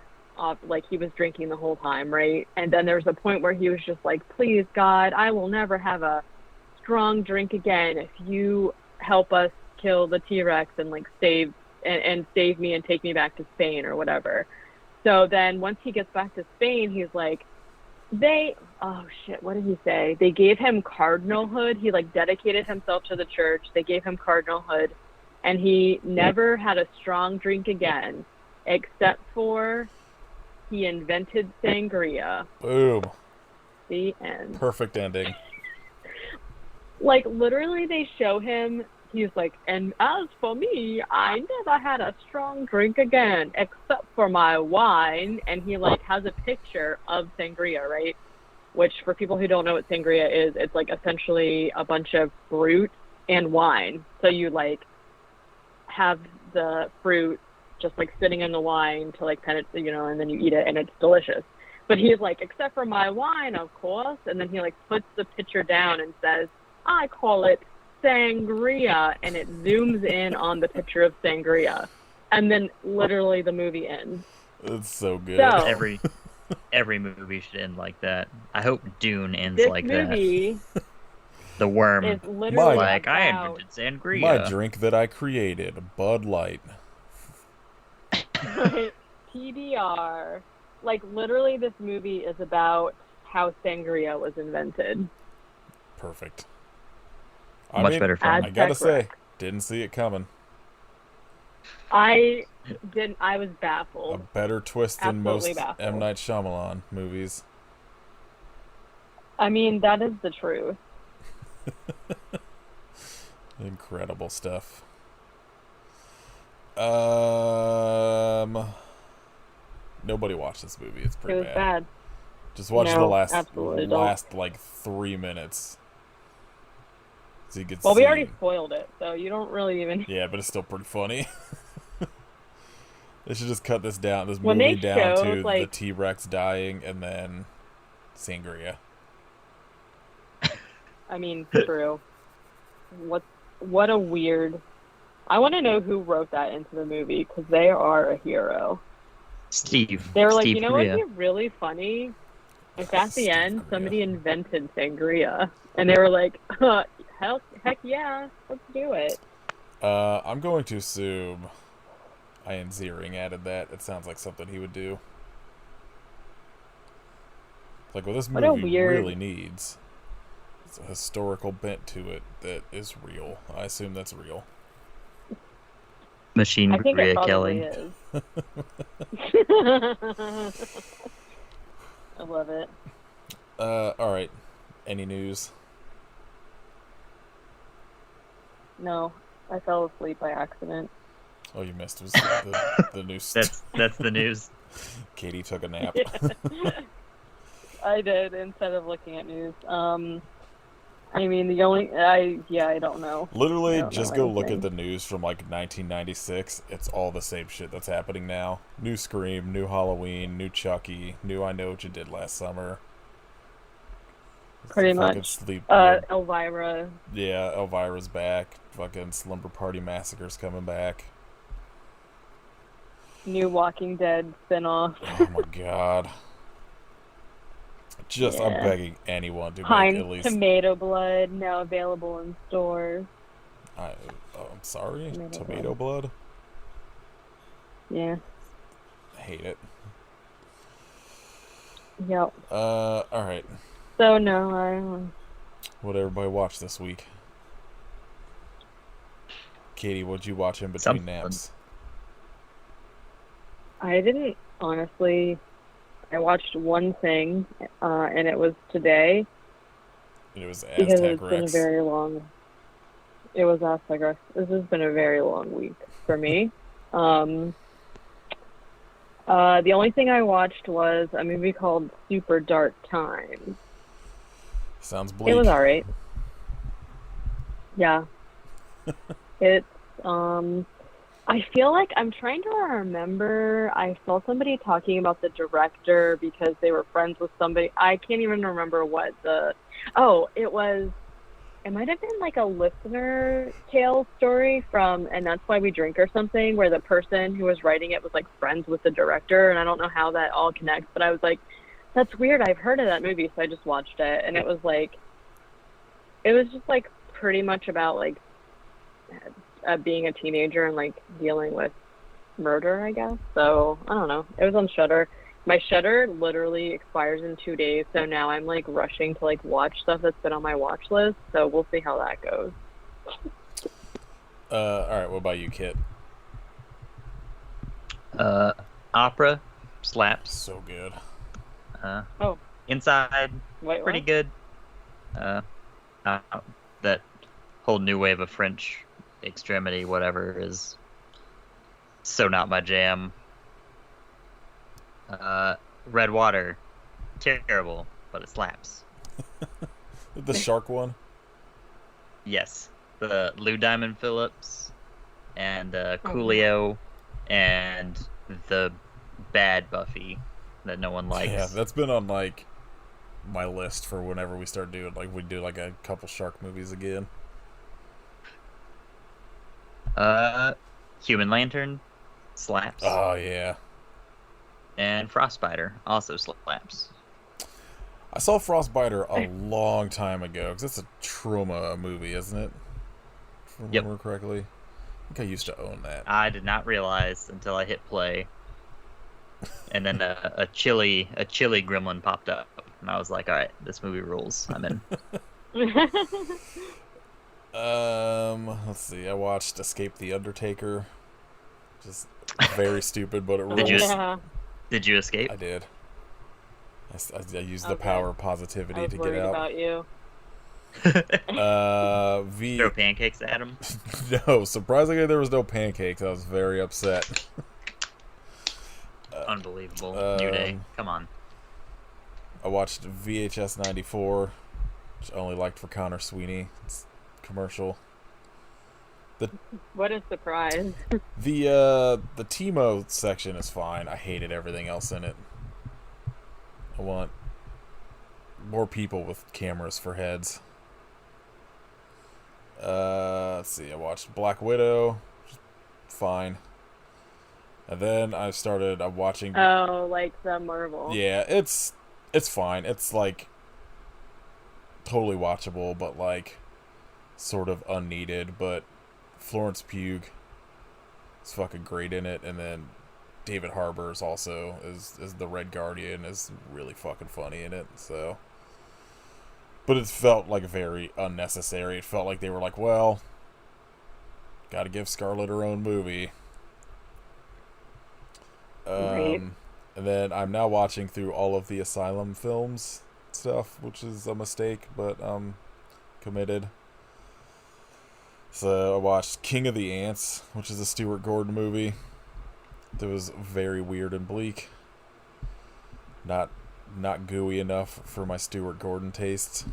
like he was drinking the whole time, right? And then there was a point where he was just like, please God, I will never have a strong drink again if you help us kill the T-Rex and like save me and take me back to Spain or whatever. So then once he gets back to Spain, he's like, oh shit, what did he say? They gave him cardinalhood. He like dedicated himself to the church. They gave him cardinalhood, and he never had a strong drink again, except for he invented sangria. Boom. The end. Perfect ending. Like literally they show him, he's like, and as for me, I never had a strong drink again, except for my wine. And he like has a picture of sangria, right? Which for people who don't know what sangria is, it's like essentially a bunch of fruit and wine. So you like have the fruit just like sitting in the wine to like penetrate, and then you eat it and it's delicious. But he's like, except for my wine, of course. And then he like puts the pitcher down and says, I call it sangria, and it zooms in on the picture of sangria, and then literally the movie ends. It's so good. So, every movie should end like that. I hope Dune ends this like movie that. The worm is literally like about, I invented sangria. My drink that I created, Bud Light. TBR. Like literally, this movie is about how sangria was invented. Perfect. Much better film. I gotta say, Rex. didn't see it coming. I didn't. I was baffled. A better twist than Absolutely most baffled. M. Night Shyamalan movies. I mean, that is the truth. Incredible stuff. Nobody watched this movie. It's It pretty was bad. Just watch No, the absolutely don't. last like 3 minutes. So you get Well, we see- already spoiled it, so you don't really even. Yeah, but it's still pretty funny. They should just cut this When they movie down showed, to the like- T-Rex dying and then sangria. I mean, true. What a weird. I want to know who wrote that into the movie, because they are a hero. Steve. They were like, Steve you know what'd Korea. be really funny? If at the Steve end Korea. somebody invented sangria, and they were like, Heck yeah, let's do it. I'm going to assume Ian Ziering added that. It sounds like something he would do. Like, what this What a movie weird- really needs is a historical bent to it that is real. I assume that's real. Machine I think it Maria probably Kelly. is. I love it. Alright. Any news? No, I fell asleep by accident. Oh, you missed. It was the news. That's the news. Katie took a nap. I did instead of looking at news. I mean, I don't know. Literally, I don't just know go look at anything. the news from like 1996. It's all the same shit that's happening now. New Scream, new Halloween, new Chucky, new I Know What You Did Last Summer. It's Pretty the fucking much. Sleep. Elvira. Yeah, Elvira's back. Fucking Slumber Party Massacre's coming back. New Walking Dead spinoff. Oh my god. Just, I'm Yeah. begging anyone to make Heinz at least. Tomato Blood now available in stores. I'm sorry? Tomato Tomato blood? Yeah. I hate it. Yep. Alright. So no, What everybody watch this week? Katie, what'd you watch in between Something. naps? I didn't honestly. I watched one thing, and it was today It was because Aztec it's been a Rex. very long. It was Aztec Rex. This has been a very long week for me. The only thing I watched was a movie called Super Dark Times. Sounds bleak. It was alright. Yeah. It's, I feel like I'm trying to remember. I saw somebody talking about the director because they were friends with somebody. I can't even remember what it might have been like a listener tale story from And That's Why We Drink or something, where the person who was writing it was like friends with the director. And I don't know how that all connects, but I was like, that's weird. I've heard of that movie. So I just watched it. And it was just like pretty much about like being a teenager and like dealing with murder, I guess. So I don't know. It was on Shudder. My Shudder literally expires in 2 days, so now I'm like rushing to like watch stuff that's been on my watch list. So we'll see how that goes. Alright, what about you, Kit? Opera slaps. So good. Inside, Wait, pretty what? good. That whole new wave of French extremity, whatever, is so not my jam. Red Water, terrible, but it slaps. The shark one? Yes, the Lou Diamond Phillips and Coolio and the bad Buffy that no one likes. Yeah, that's been on like my list for whenever we start doing like we do like a couple shark movies again. Human Lantern slaps. Oh yeah. And Frostbiter also slaps. I saw Frostbiter a long time ago because it's a trauma movie, isn't it? If I remember correctly. I think I used to own that. I did not realize until I hit play, and then a chili gremlin popped up, and I was like, "All right, this movie rules. I'm in." Let's see. I watched Escape the Undertaker. Just very stupid, but it rules. Did you- Yeah. Did you escape? I did. I used the Okay. power of I positivity was to worried get out. about you. Throw pancakes at him. No, surprisingly there was no pancakes. I was very upset. Unbelievable. New Day. Come on. I watched VHS 94, which I only liked for Connor Sweeney. It's commercial. What a surprise. The Timo section is fine. I hated everything else in it. I want more people with cameras for heads. Let's see. I watched Black Widow. Fine. And then I'm watching. Oh, like the Marvel. Yeah, it's fine. It's like totally watchable, but like sort of unneeded, but Florence Pugh is fucking great in it, and then David Harbour is also is the Red Guardian is really fucking funny in it. So, but it felt like very unnecessary. It felt like they were like, well, got to give Scarlett her own movie. Right. And then I'm now watching through all of the Asylum films stuff, which is a mistake, but committed. So I watched King of the Ants, which is a Stuart Gordon movie. That was very weird and bleak. Not gooey enough for my Stuart Gordon tastes.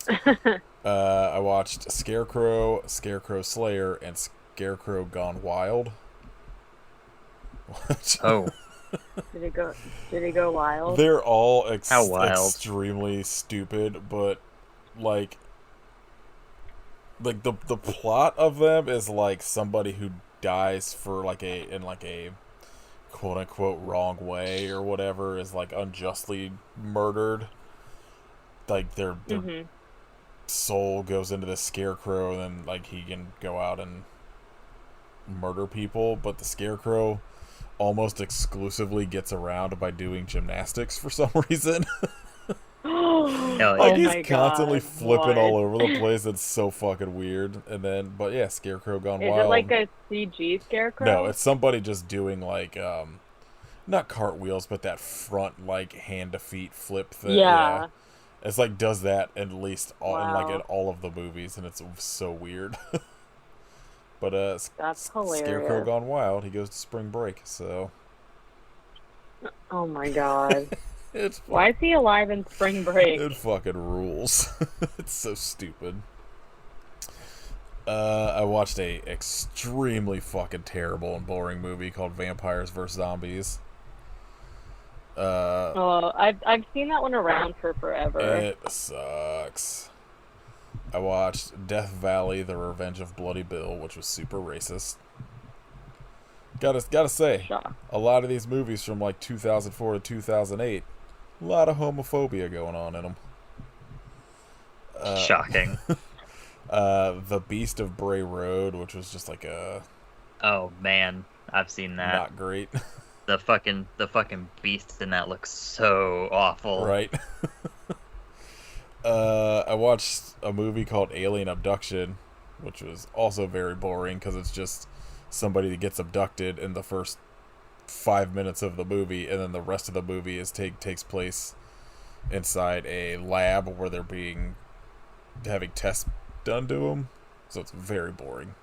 I watched Scarecrow, Scarecrow Slayer, and Scarecrow Gone Wild. Oh, Did it go wild? They're all How wild. extremely stupid, but like the plot of them is like somebody who dies for in a quote unquote wrong way or whatever is like unjustly murdered. Like their soul goes into the scarecrow, and then like he can go out and murder people, but the scarecrow almost exclusively gets around by doing gymnastics for some reason. hell yeah. Like Oh my he's constantly God, flipping what? all over the place. It's so fucking weird. And then, but yeah, Scarecrow Gone Is Wild. it like a CG scarecrow? No, it's somebody just doing like not cartwheels, but that front like hand to feet flip thing. Yeah. It's like does that at least all in Wow. all of the movies, and it's so weird. But That's Scarecrow hilarious. Gone Wild, he goes to spring break, so Oh my God. it's Why is he alive in spring break? it fucking rules. It's so stupid. I watched a extremely fucking terrible and boring movie called Vampires vs. Zombies. Oh, I've seen that one around for forever. It sucks. I watched Death Valley: The Revenge of Bloody Bill, which was super racist. Gotta say, Shock. a lot of these movies from like 2004 to 2008, a lot of homophobia going on in them. Shocking. The Beast of Bray Road, which was just like a Oh man, I've seen that. not great, The fucking beast in that looks so awful. right? I watched a movie called Alien Abduction, which was also very boring because it's just somebody that gets abducted in the first 5 minutes of the movie, and then the rest of the movie takes place inside a lab where they're having tests done to them. So it's very boring.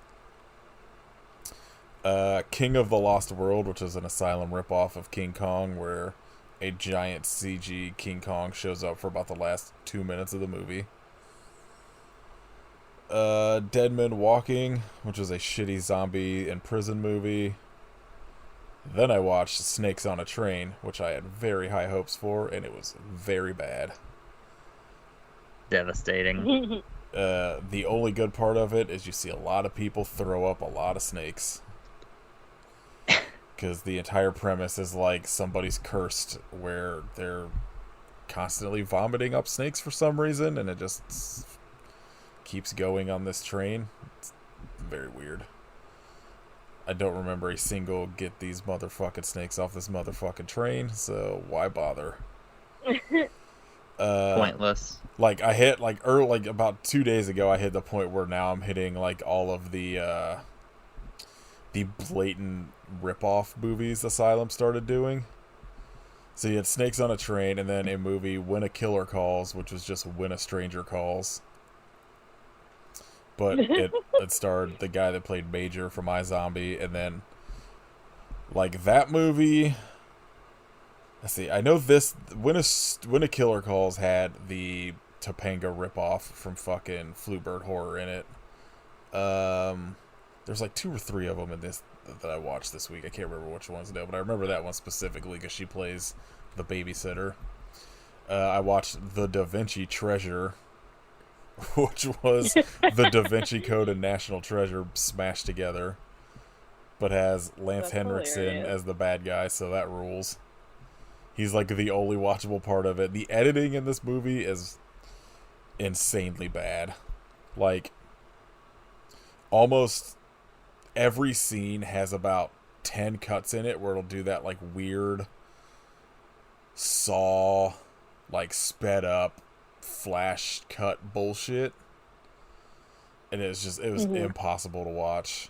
King of the Lost World, which is an Asylum ripoff of King Kong, where a giant CG King Kong shows up for about the last 2 minutes of the movie. Dead Men Walking, which is a shitty zombie and prison movie. Then I watched Snakes on a Train, which I had very high hopes for, and it was very bad. Devastating. The only good part of it is you see a lot of people throw up a lot of snakes. Because the entire premise is like somebody's cursed where they're constantly vomiting up snakes for some reason, and it just keeps going on this train. It's very weird. I don't remember a single get these motherfucking snakes off this motherfucking train, so why bother? Pointless. Like I hit like about 2 days ago, I hit the point where now I'm hitting like all of the blatant rip-off movies Asylum started doing. So you had Snakes on a Train, and then a movie When a Killer Calls, which was just When a Stranger Calls. But it starred the guy that played Major from iZombie, and then like that movie. Let's see. I know this When a Killer Calls had the Topanga ripoff from fucking Fluebird Horror in it. There's like 2 or 3 of them in this that I watched this week. I can't remember which ones though, but I remember that one specifically because she plays the babysitter. I watched The Da Vinci Treasure, which was the Da Vinci Code and National Treasure smashed together, but has Lance That's Henriksen hilarious. as the bad guy, so that rules. He's like the only watchable part of it. The editing in this movie is insanely bad. Like, almost every scene has about 10 cuts in it where it'll do that, like, weird Saw, like, sped up flash cut bullshit. And it was impossible to watch.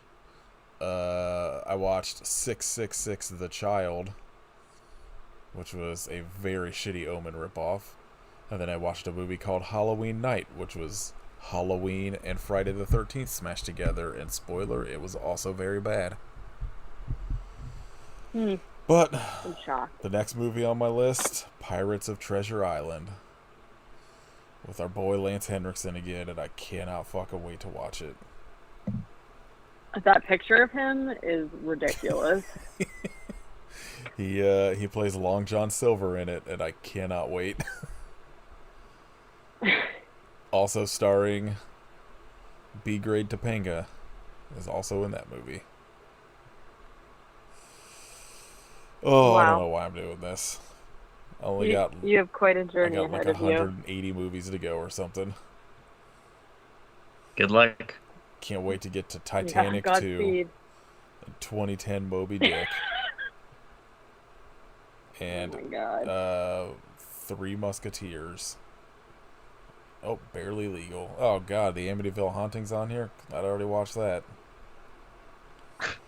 I watched 666 The Child, which was a very shitty Omen ripoff. And then I watched a movie called Halloween Night, which was Halloween and Friday the 13th smashed together. And spoiler, it was also very bad. But the next movie on my list, Pirates of Treasure Island, with our boy Lance Henriksen again, and I cannot fucking wait to watch it. That picture of him is ridiculous. He plays Long John Silver in it, and I cannot wait. Also starring B-grade Topanga is also in that movie. Oh, wow. I don't know why I'm doing this. You have quite a journey ahead of you. 180 movies to go or something. Good luck. Can't wait to get to Titanic 2, 2010 Moby Dick, and oh my God. Three Musketeers. Oh, Barely Legal. Oh God, the Amityville Hauntings on here. I'd already watched that.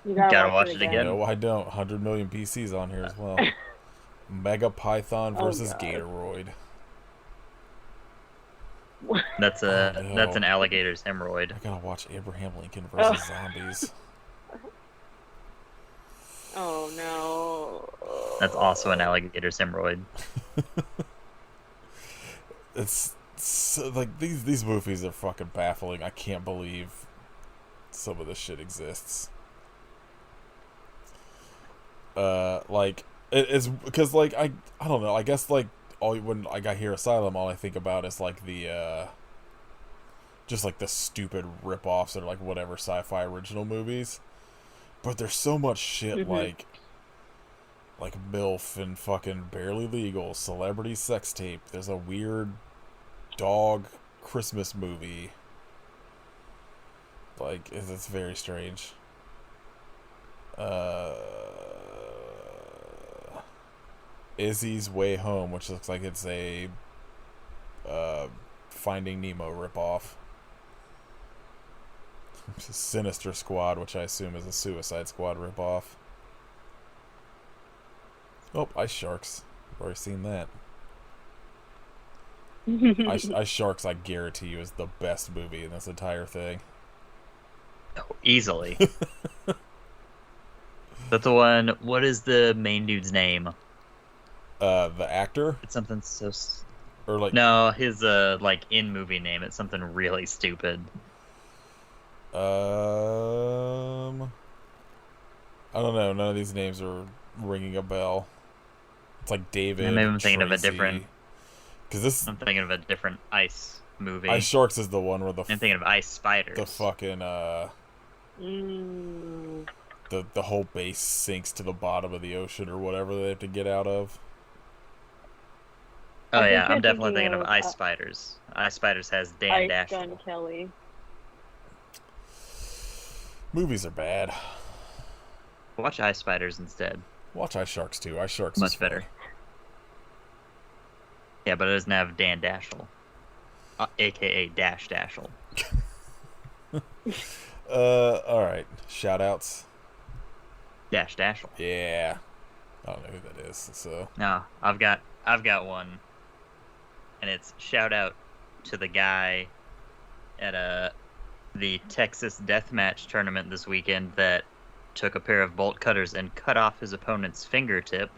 You gotta watch it again. No, I don't. 100 million PCs on here as well. Mega Python versus Gatoroid. That's an alligator's hemorrhoid. I gotta watch Abraham Lincoln versus zombies. Oh no. That's also an alligator's hemorrhoid. It's so, like these movies are fucking baffling. I can't believe some of this shit exists. Like it's because like I don't know. I guess like when I hear Asylum, all I think about is like the just like the stupid rip-offs or like whatever sci-fi original movies. But there's so much shit like MILF and fucking Barely Legal, Celebrity Sex Tape. There's a weird dog Christmas movie. Like it's very strange. Izzy's Way Home, which looks like it's a Finding Nemo ripoff. Sinister Squad, which I assume is a Suicide Squad ripoff. Oh, Ice Sharks. I've already seen that. Ice Sharks, I guarantee you, is the best movie in this entire thing. Oh, easily. That's the one. What is the main dude's name? The actor? It's something so... Or like... No, his, like, in-movie name. It's something really stupid. I don't know. None of these names are ringing a bell. It's like David. Maybe I'm thinking Tracy. of a different... I'm thinking of a different Ice movie. Ice Sharks is the one where I'm thinking of Ice Spiders. The fucking, the whole base sinks to the bottom of the ocean or whatever they have to get out of. Oh yeah, I'm definitely thinking of Ice Spiders. Ice Spiders has Dan Ice Dashel. Gun Kelly. Movies are bad. Watch Ice Spiders instead. Watch Ice Sharks too. Ice Sharks Much is better. Yeah, but it doesn't have Dan Dashel, aka Dash Dashel. All right. Shout outs. Dash Dashel. Yeah. I don't know who that is. So. No, I've got one, and it's shout out to the guy at the Texas Deathmatch tournament this weekend that took a pair of bolt cutters and cut off his opponent's fingertip.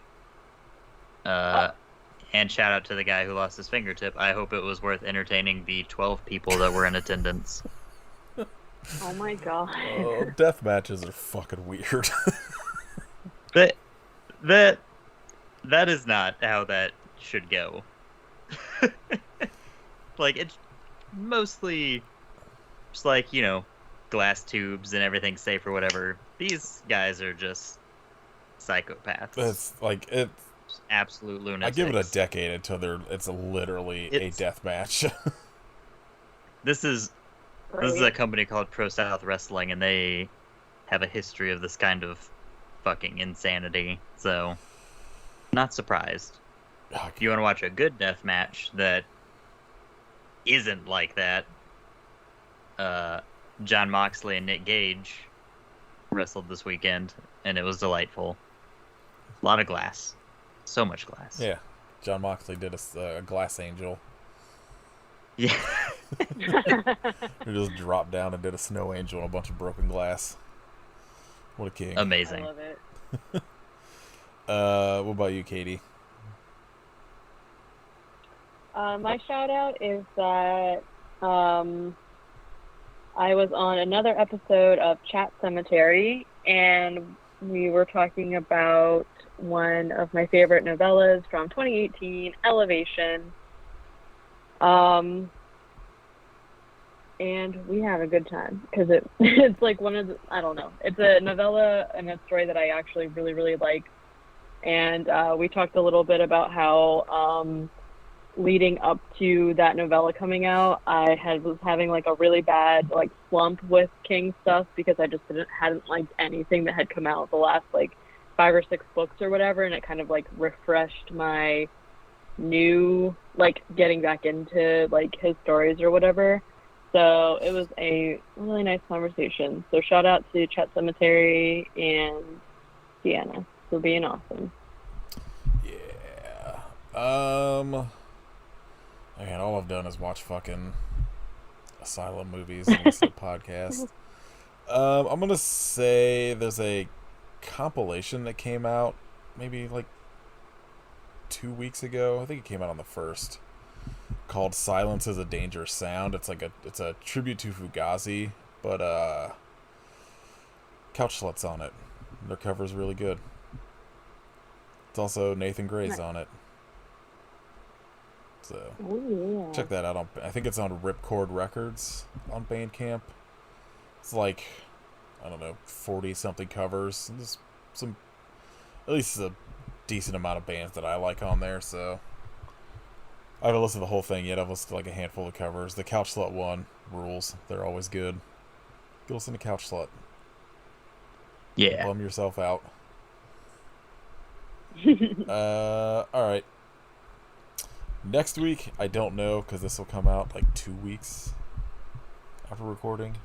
And shout out to the guy who lost his fingertip. I hope it was worth entertaining the 12 people that were in attendance. Oh my god. Death matches are fucking weird. That is not how that should go. Like, it's mostly just like, you know, glass tubes and everything's safe or whatever. These guys are just psychopaths. It's like it's absolute lunatics. I give it a decade until it's literally a death match. This is Right. a company called Pro South Wrestling, and they have a history of this kind of fucking insanity. So, not surprised. If you want to watch a good death match that isn't like that, John Moxley and Nick Gage wrestled this weekend, and it was delightful. A lot of glass. So much glass. Yeah. John Moxley did a glass angel. Yeah. He just dropped down and did a snow angel and a bunch of broken glass. What a king. Amazing. I love it. What about you, Katie? My shout out is that I was on another episode of Chat Cemetery, and we were talking about one of my favorite novellas from 2018, Elevation. And we had a good time because it's like one of the, I don't know, it's a novella and a story that I actually really, really like. And we talked a little bit about how leading up to that novella coming out, I was having like a really bad like slump with King stuff because I just hadn't liked anything that had come out the last like 5 or 6 books or whatever, and it kind of like refreshed my new like getting back into like his stories or whatever. So it was a really nice conversation. So shout out to Chat Cemetery and Deanna for being awesome. Yeah. Man, all I've done is watch fucking Asylum movies and listen to podcasts. I'm gonna say there's a compilation that came out maybe like 2 weeks ago. I think it came out on the 1st. Called "Silence is a Dangerous Sound." It's a tribute to Fugazi, but Couch Slut's on it. Their cover's really good. It's also Nathan Gray's on it. So Ooh, yeah. check that out. I think it's on Ripcord Records on Bandcamp. It's like, I don't know, 40-something covers. And there's some, at least a decent amount of bands that I like on there, so I haven't listened to the whole thing yet. I've listened to like a handful of covers. The Couch Slut one rules. They're always good. Go listen to Couch Slut. Yeah. Bum yourself out. Alright. Next week, I don't know, because this will come out like 2 weeks after recording.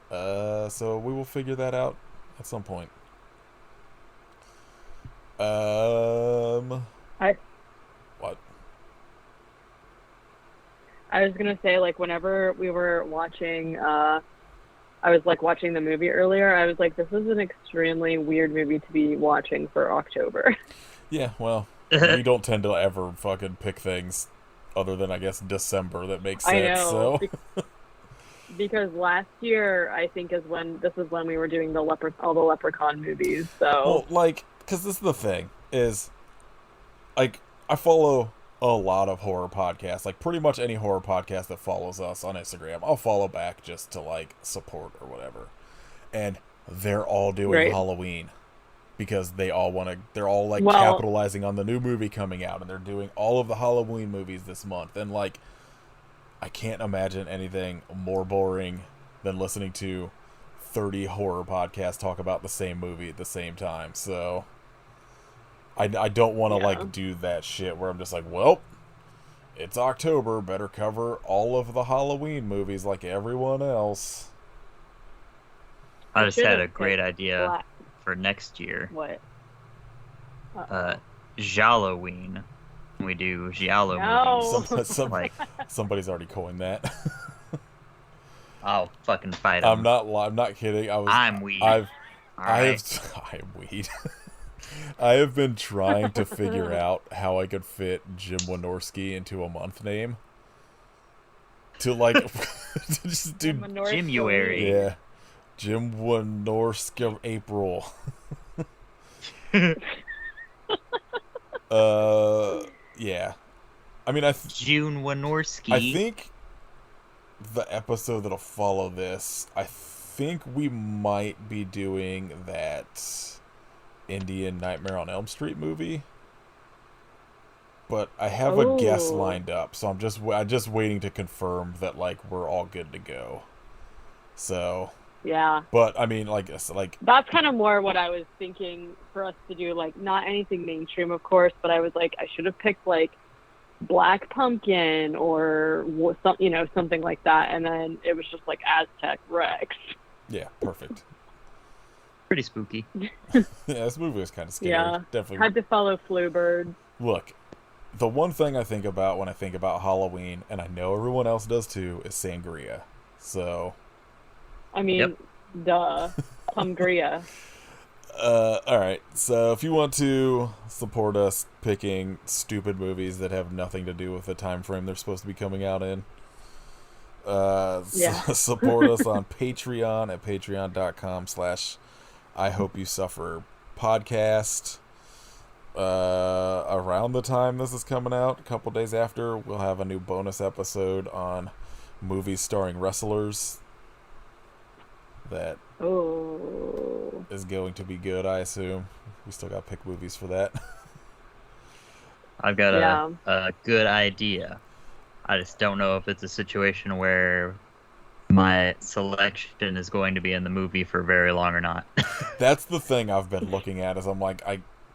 So we will figure that out at some point. What? I was gonna say, like, whenever we were watching, I was like watching the movie earlier. I was like, this is an extremely weird movie to be watching for October. Yeah, well, we don't tend to ever fucking pick things other than, I guess, December that makes sense. I know. So. Because last year, I think, is when we were doing all the Leprechaun movies. So, Well, like, because this is the thing, is, like, I follow a lot of horror podcasts. Like, pretty much any horror podcast that follows us on Instagram, I'll follow back just to, like, support or whatever. And they're all doing Right. Halloween. Because they're all, like, Well- capitalizing on the new movie coming out. And they're doing all of the Halloween movies this month. And, like, I can't imagine anything more boring than listening to 30 horror podcasts talk about the same movie at the same time. So I don't want to like do that shit where I'm just like, well, it's October, better cover all of the Halloween movies like everyone else. I just had a should've great picked idea Black. for next year. What? Jalloween. We do Giallo No. movies. Like, Somebody's already coined that. I'll fucking fight 'em. I'm not kidding. I'm weed. I'm weed. I have been trying to figure out how I could fit Jim Wynorski into a month name. To like to just do Jimuary. yeah. Jim Wynorski April. Yeah. I mean, June Wynorski. I think the episode that'll follow this, I think we might be doing that Indian Nightmare on Elm Street movie. but I have a guest Oh. lined up, so I'm just waiting to confirm that like we're all good to go. So, Yeah. but I mean, like That's kind of more what I was thinking for us to do. Like, not anything mainstream, of course, but I was like, I should have picked like Black Pumpkin or something like that. And then it was just like Aztec Rex. yeah, perfect. Pretty spooky. Yeah, this movie was kind of scary. Yeah. Definitely. Had to follow Fluebird. Look, the one thing I think about when I think about Halloween, and I know everyone else does too, is sangria. So, I mean, Yep. duh. Sangria. alright. So, if you want to support us picking stupid movies that have nothing to do with the time frame they're supposed to be coming out in, Yeah. support us on Patreon at patreon.com/I Hope You Suffer podcast. Around the time this is coming out, a couple days after, we'll have a new bonus episode on movies starring wrestlers that Oh. is going to be good, I assume. We still got to pick movies for that. I've got Yeah. a good idea. I just don't know if it's a situation where my selection is going to be in the movie for very long or not. That's the thing I've been looking at, is I'm like,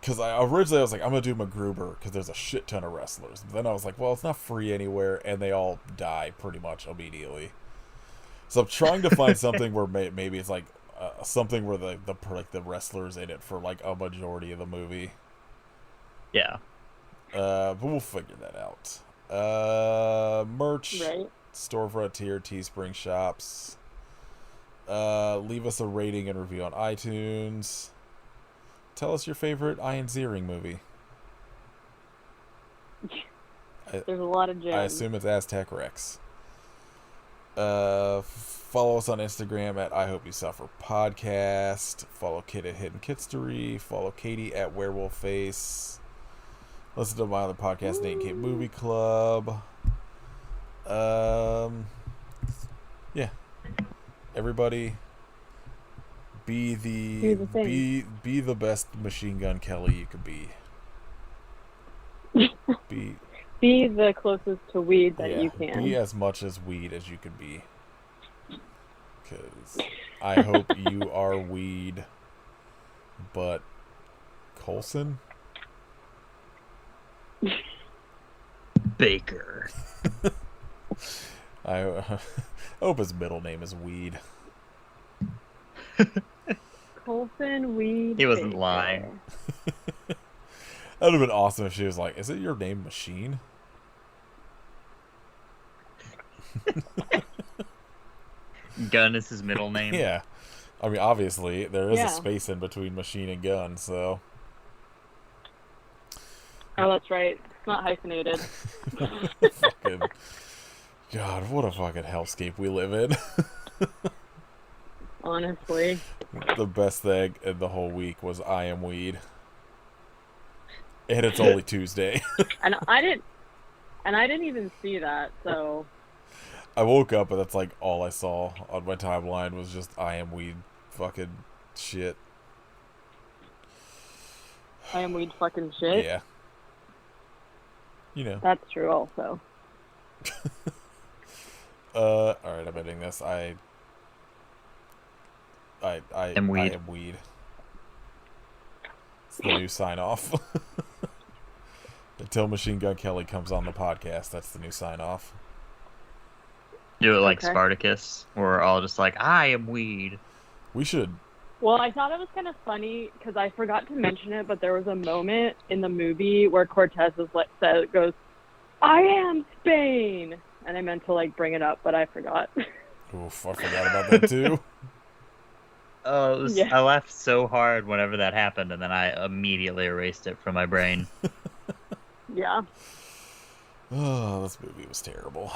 because originally I was like, I'm going to do MacGruber because there's a shit ton of wrestlers. But then I was like, well, it's not free anywhere, and they all die pretty much immediately. So I'm trying to find something where maybe it's like something where the wrestlers in it for like a majority of the movie. Yeah. But we'll figure that out. Merch, Right. Storefront tier, Teespring shops. Leave us a rating and review on iTunes. Tell us your favorite Ian Ziering movie. There's a lot of gems. I assume it's Aztec Rex. Follow us on Instagram at I Hope You Suffer Podcast. Follow Kit at Hidden Kitstery. Follow Katie at Werewolf Face. Listen to my other podcast, Nate and Kate Movie Club. Yeah. Everybody, be Do the thing. be the best Machine Gun Kelly you could be. Be the closest to weed that Yeah, you can. be as much as weed as you could be. Because I hope you are weed, but Coulson? Baker. I hope his middle name is Weed. Colson Weed. He wasn't Baker. lying. That would have been awesome if she was like, is it your name Machine? Gun is his middle name. Yeah. I mean, obviously, there is Yeah. a space in between Machine and Gun, so... Oh, that's right. It's not hyphenated. Fucking... God, what a fucking hellscape we live in. Honestly. The best thing in the whole week was I Am Weed. And it's only Tuesday. And I didn't even see that, so I woke up and that's like all I saw on my timeline was just I Am Weed fucking shit. I am weed fucking shit. Yeah. You know. That's true also. Alright, I'm editing this. I Am Weed. I am weed. It's the new sign off. Until Machine Gun Kelly comes on the podcast, that's the new sign off. Do it like Okay. Spartacus, where we're all just like, I am weed. We should. Well, I thought it was kind of funny because I forgot to mention it, but there was a moment in the movie where Cortez goes, "I am Spain," and I meant to like bring it up, but I forgot. Oof, I forgot about that too. Oh, Yeah. I laughed so hard whenever that happened, and then I immediately erased it from my brain. Yeah. Oh, this movie was terrible.